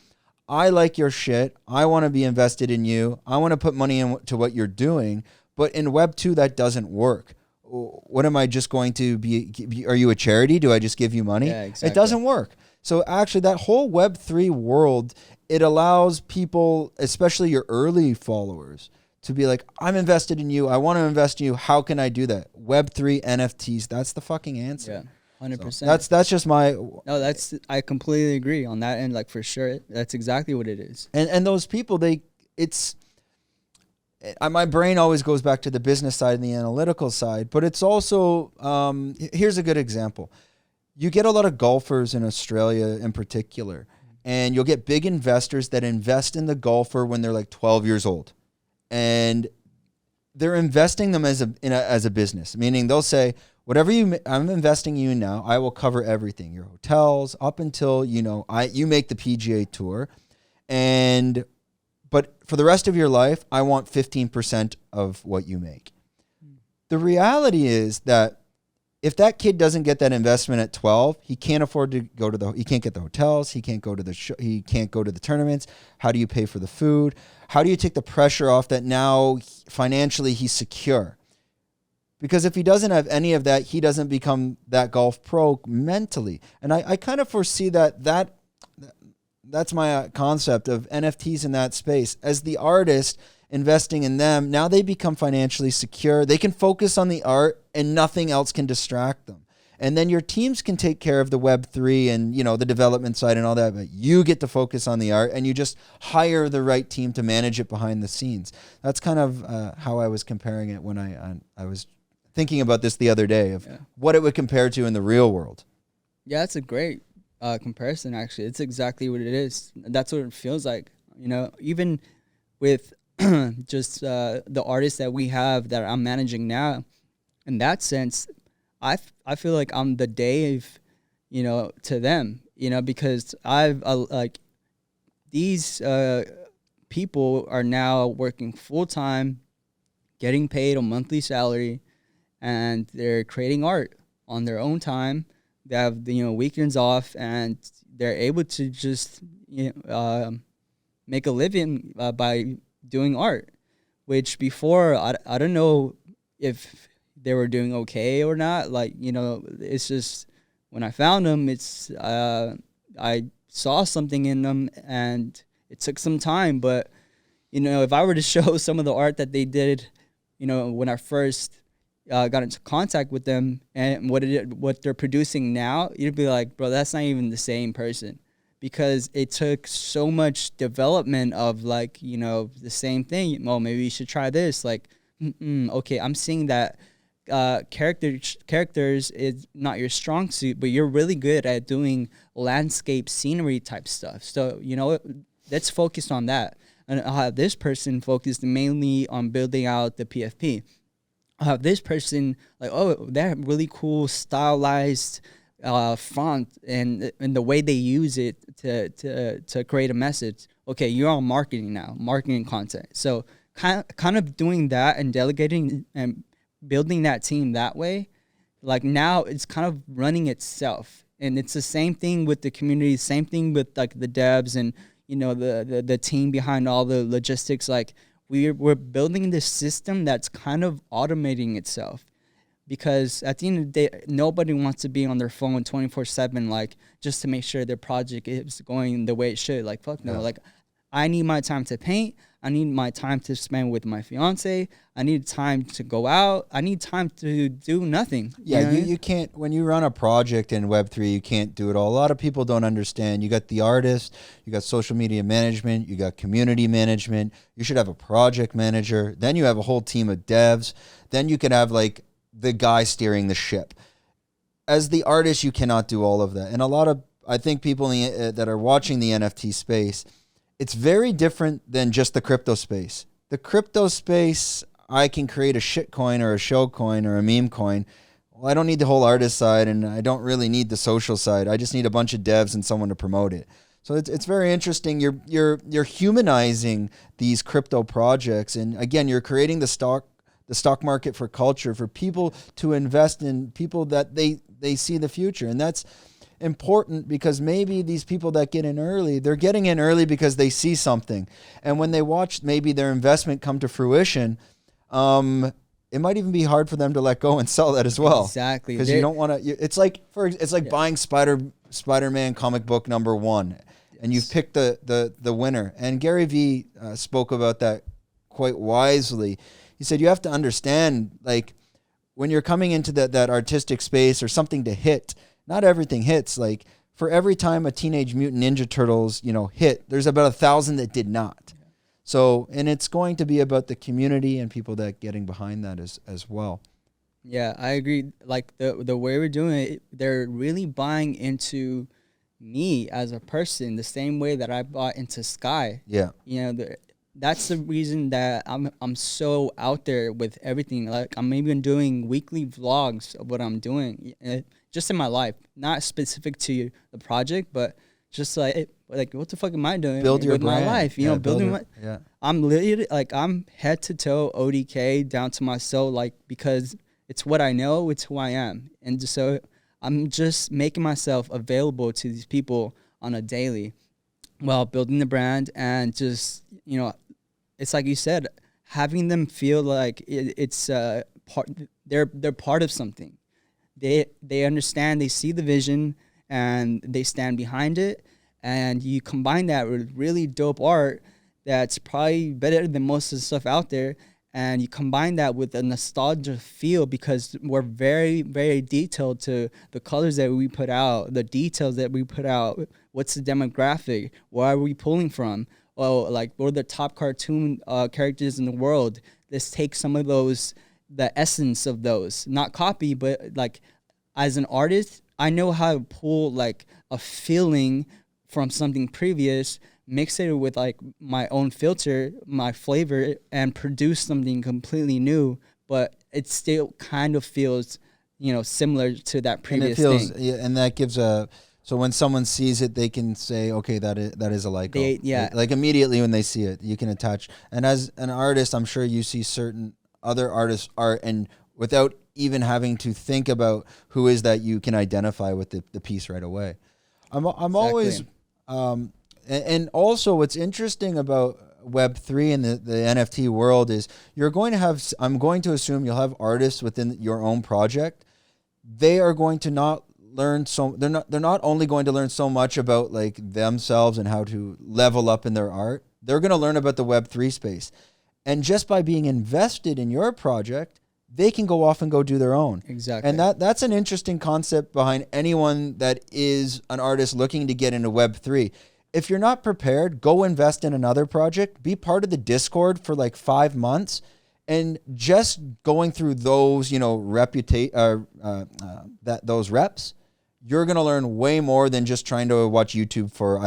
I like your shit. I want to be invested in you. I want to put money into what you're doing. But in Web2, that doesn't work. What am I just going to be? Are you a charity? Do I just give you money? Yeah, exactly. It doesn't work. So actually, that whole Web3 world, it allows people, especially your early followers, to be like, I'm invested in you. I want to invest in you. How can I do that? Web3 NFTs. That's the fucking answer. Yeah, 100%. So that's just my. No, I completely agree on that end. Like for sure, that's exactly what it is. And those people, my brain always goes back to the business side and the analytical side, but it's also, here's a good example. You get a lot of golfers in Australia in particular, and you'll get big investors that invest in the golfer when they're like 12 years old. And they're investing them as a business, meaning they'll say, whatever I'm investing you in now, I will cover everything, your hotels up until, you make the PGA Tour. But for the rest of your life, I want 15% of what you make. The reality is that if that kid doesn't get that investment at 12, he can't afford to he can't get the hotels, he can't go to he can't go to the tournaments. How do you pay for the food? How do you take the pressure off that now financially he's secure? Because if he doesn't have any of that, he doesn't become that golf pro mentally. And I kind of foresee that's my concept of NFTs in that space. As the artist investing in them, now they become financially secure. They can focus on the art and nothing else can distract them. And then your teams can take care of the Web3 and, the development side and all that, but you get to focus on the art and you just hire the right team to manage it behind the scenes. That's kind of how I was comparing it when I was thinking about this the other day of what it would compare to in the real world. Yeah, that's a great comparison, actually. It's exactly what it is. That's what it feels like. Even with just the artists that we have that I'm managing now, in that sense, I feel like I'm the Dave, to them, because I've these people are now working full time, getting paid a monthly salary, and they're creating art on their own time. They have weekends off, and they're able to just make a living by doing art, which before I don't know if they were doing okay or not. It's just when I found them, it's I saw something in them, and it took some time. But if I were to show some of the art that they did, when I first got into contact with them and what they're producing now, you'd be like, bro, that's not even the same person, because it took so much development of the same thing. Well, maybe you should try this. Okay, I'm seeing that characters is not your strong suit, but you're really good at doing landscape scenery type stuff. So let's focus on that. And I'll have this person focused mainly on building out the PFP. I'll have this person that really cool stylized font and the way they use it to create a message. Okay, you're on marketing now, marketing content. So kind of doing that and delegating and building that team that way. Now it's kind of running itself, and it's the same thing with the community, same thing with the devs and the team behind all the logistics. We're building this system that's kind of automating itself, because at the end of the day, nobody wants to be on their phone 24/7, just to make sure their project is going the way it should. Fuck no. I need my time to paint. I need my time to spend with my fiance. I need time to go out. I need time to do nothing. Yeah, you can't, when you run a project in Web3, you can't do it all. A lot of people don't understand. You got the artist, you got social media management, you got community management. You should have a project manager. Then you have a whole team of devs. Then you can have like the guy steering the ship. As the artist, you cannot do all of that. And a lot of, I think people that are watching the NFT space, it's very different than just the crypto space. The crypto space, I can create a shit coin or a show coin or a meme coin. Well, I don't need the whole artist side, and I don't really need the social side. I just need a bunch of devs and someone to promote it. So it's very interesting. You're humanizing these crypto projects, and again, you're creating the stock market for culture, for people to invest in, people that they see the future, and that's important because maybe these people that get in early, they're getting in early because they see something, and when they watch maybe their investment come to fruition, it might even be hard for them to let go and sell that as well. Exactly, because you don't want to. It's like buying Spider-Man comic book #1, and you've picked the winner. And Gary Vee spoke about that quite wisely. He said you have to understand, like, when you're coming into that artistic space or something to hit. Not everything hits. Like, for every time a Teenage Mutant Ninja Turtles, hit, there's about 1,000 that did not. Yeah. So, and it's going to be about the community and people that getting behind that as well. Yeah, I agree. Like the way we're doing it, they're really buying into me as a person the same way that I bought into Sky. Yeah. That's the reason that I'm so out there with everything. Like, I'm even doing weekly vlogs of what I'm doing. Just in my life, not specific to the project, but just like what the fuck am I doing with my life? I'm literally I'm head to toe ODK down to my soul, like, because it's what I know, it's who I am, and so I'm just making myself available to these people on a daily, while building the brand, and just it's like you said, having them feel like it's part. They're part of something. They understand, they see the vision, and they stand behind it. And you combine that with really dope art that's probably better than most of the stuff out there. And you combine that with a nostalgia feel, because we're very, very detailed to the colors that we put out, the details that we put out. What's the demographic? Where are we pulling from? Oh, like, what are the top cartoon characters in the world? Let's take some of those, the essence of those, not copy, but like, as an artist, I know how to pull like a feeling from something previous, mix it with like my own filter, my flavor, and produce something completely new, but it still kind of feels, similar to that previous thing. Yeah, and that gives so when someone sees it, they can say, okay, that is a Lyko. Like immediately when they see it, you can attach. And as an artist, I'm sure you see certain other artists' art, and without even having to think about who is that, you can identify with the piece right away. I'm exactly. Always, and also what's interesting about Web3 and the NFT world is I'm going to assume you'll have artists within your own project. They are going to not learn they're not only going to learn so much about like themselves and how to level up in their art. They're going to learn about the Web3 space. And just by being invested in your project, they can go off and go do their own. Exactly. And that's an interesting concept behind anyone that is an artist looking to get into Web3. If you're not prepared, go invest in another project, be part of the Discord for like 5 months, and just going through those, those reps, you're going to learn way more than just trying to watch YouTube for,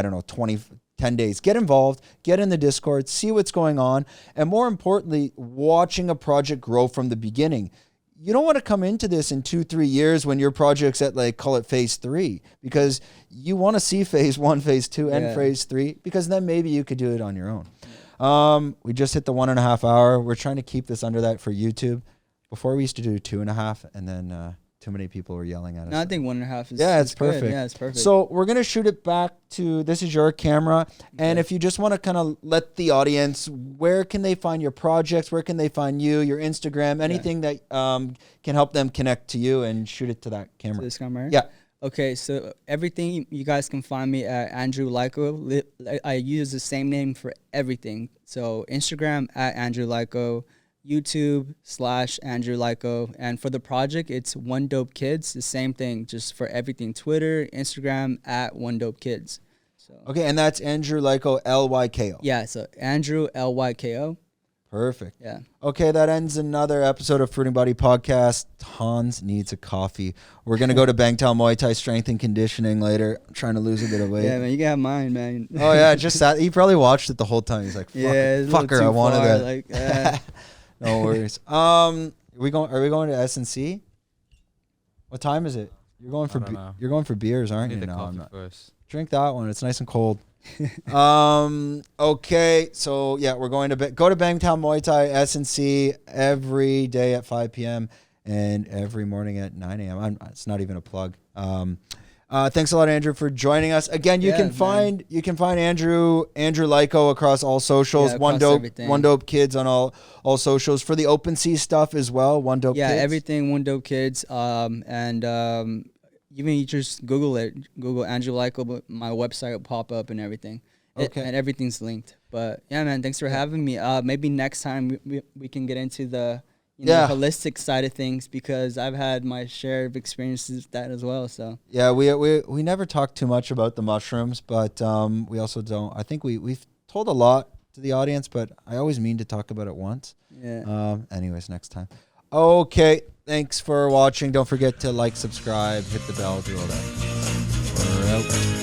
10 days. Get involved, get in the Discord, see what's going on, and more importantly, watching a project grow from the beginning. You don't want to come into this in 2-3 years when your project's at call it phase 3, because you want to see phase 1, phase 2, and phase 3, because then maybe you could do it on your own. We just hit the 1.5 hour. We're trying to keep this under that for YouTube. Before we used to do 2.5, and then too many people were yelling at us. No, I think 1.5 is it's perfect. Good. Yeah, it's perfect. So we're gonna shoot it back to, this is your camera, and if you just want to kind of let the audience, where can they find your projects? Where can they find you? Your Instagram? Anything that can help them connect to you, and shoot it to that camera. To this camera. Yeah. Okay, so everything you guys can find me at Andrew Lyko. I use the same name for everything. So Instagram at Andrew Lyko, YouTube /Andrew Lyko, and for the project it's One Dope Kids. The same thing, just for everything. Twitter, Instagram at One Dope Kids. So Okay, and that's Andrew Lyko, Lyko. yeah, so Andrew Lyko. Perfect. Yeah. Okay, that ends another episode of Fruiting Body Podcast. Hans needs a coffee. We're going to go to Bangtao Muay Thai Strength and Conditioning later. I'm trying to lose a bit of weight. Yeah, man, you can have mine, man. Oh, yeah, just that. He probably watched it the whole time. He's like, fucker, I wanted that. Like, No worries. Are we going to S&C? What time is it? You're going for you're going for beers, aren't you? Need the No, I'm coffee not. first. Drink that one. It's nice and cold. Okay, so yeah, we're going to go to Bangtown Muay Thai S&C every day at 5 p.m. and every morning at 9 a.m. It's not even a plug. Thanks a lot, Andrew, for joining us. Again, you can find Andrew Lyko across all socials. Yeah, One Dope Kids on all socials. For the OpenSea stuff as well, One Dope Kids. Yeah, everything One Dope Kids. Even you just Google it. Google Andrew Lyko, my website will pop up and everything. Okay. And everything's linked. But yeah, man, thanks for having me. Maybe next time we can get into the holistic side of things, because I've had my share of experiences with that as well. So yeah, we never talk too much about the mushrooms, but we also don't. I think we've told a lot to the audience, but I always mean to talk about it once. Yeah. Anyways, next time. Okay. Thanks for watching. Don't forget to like, subscribe, hit the bell, do all that. We're out.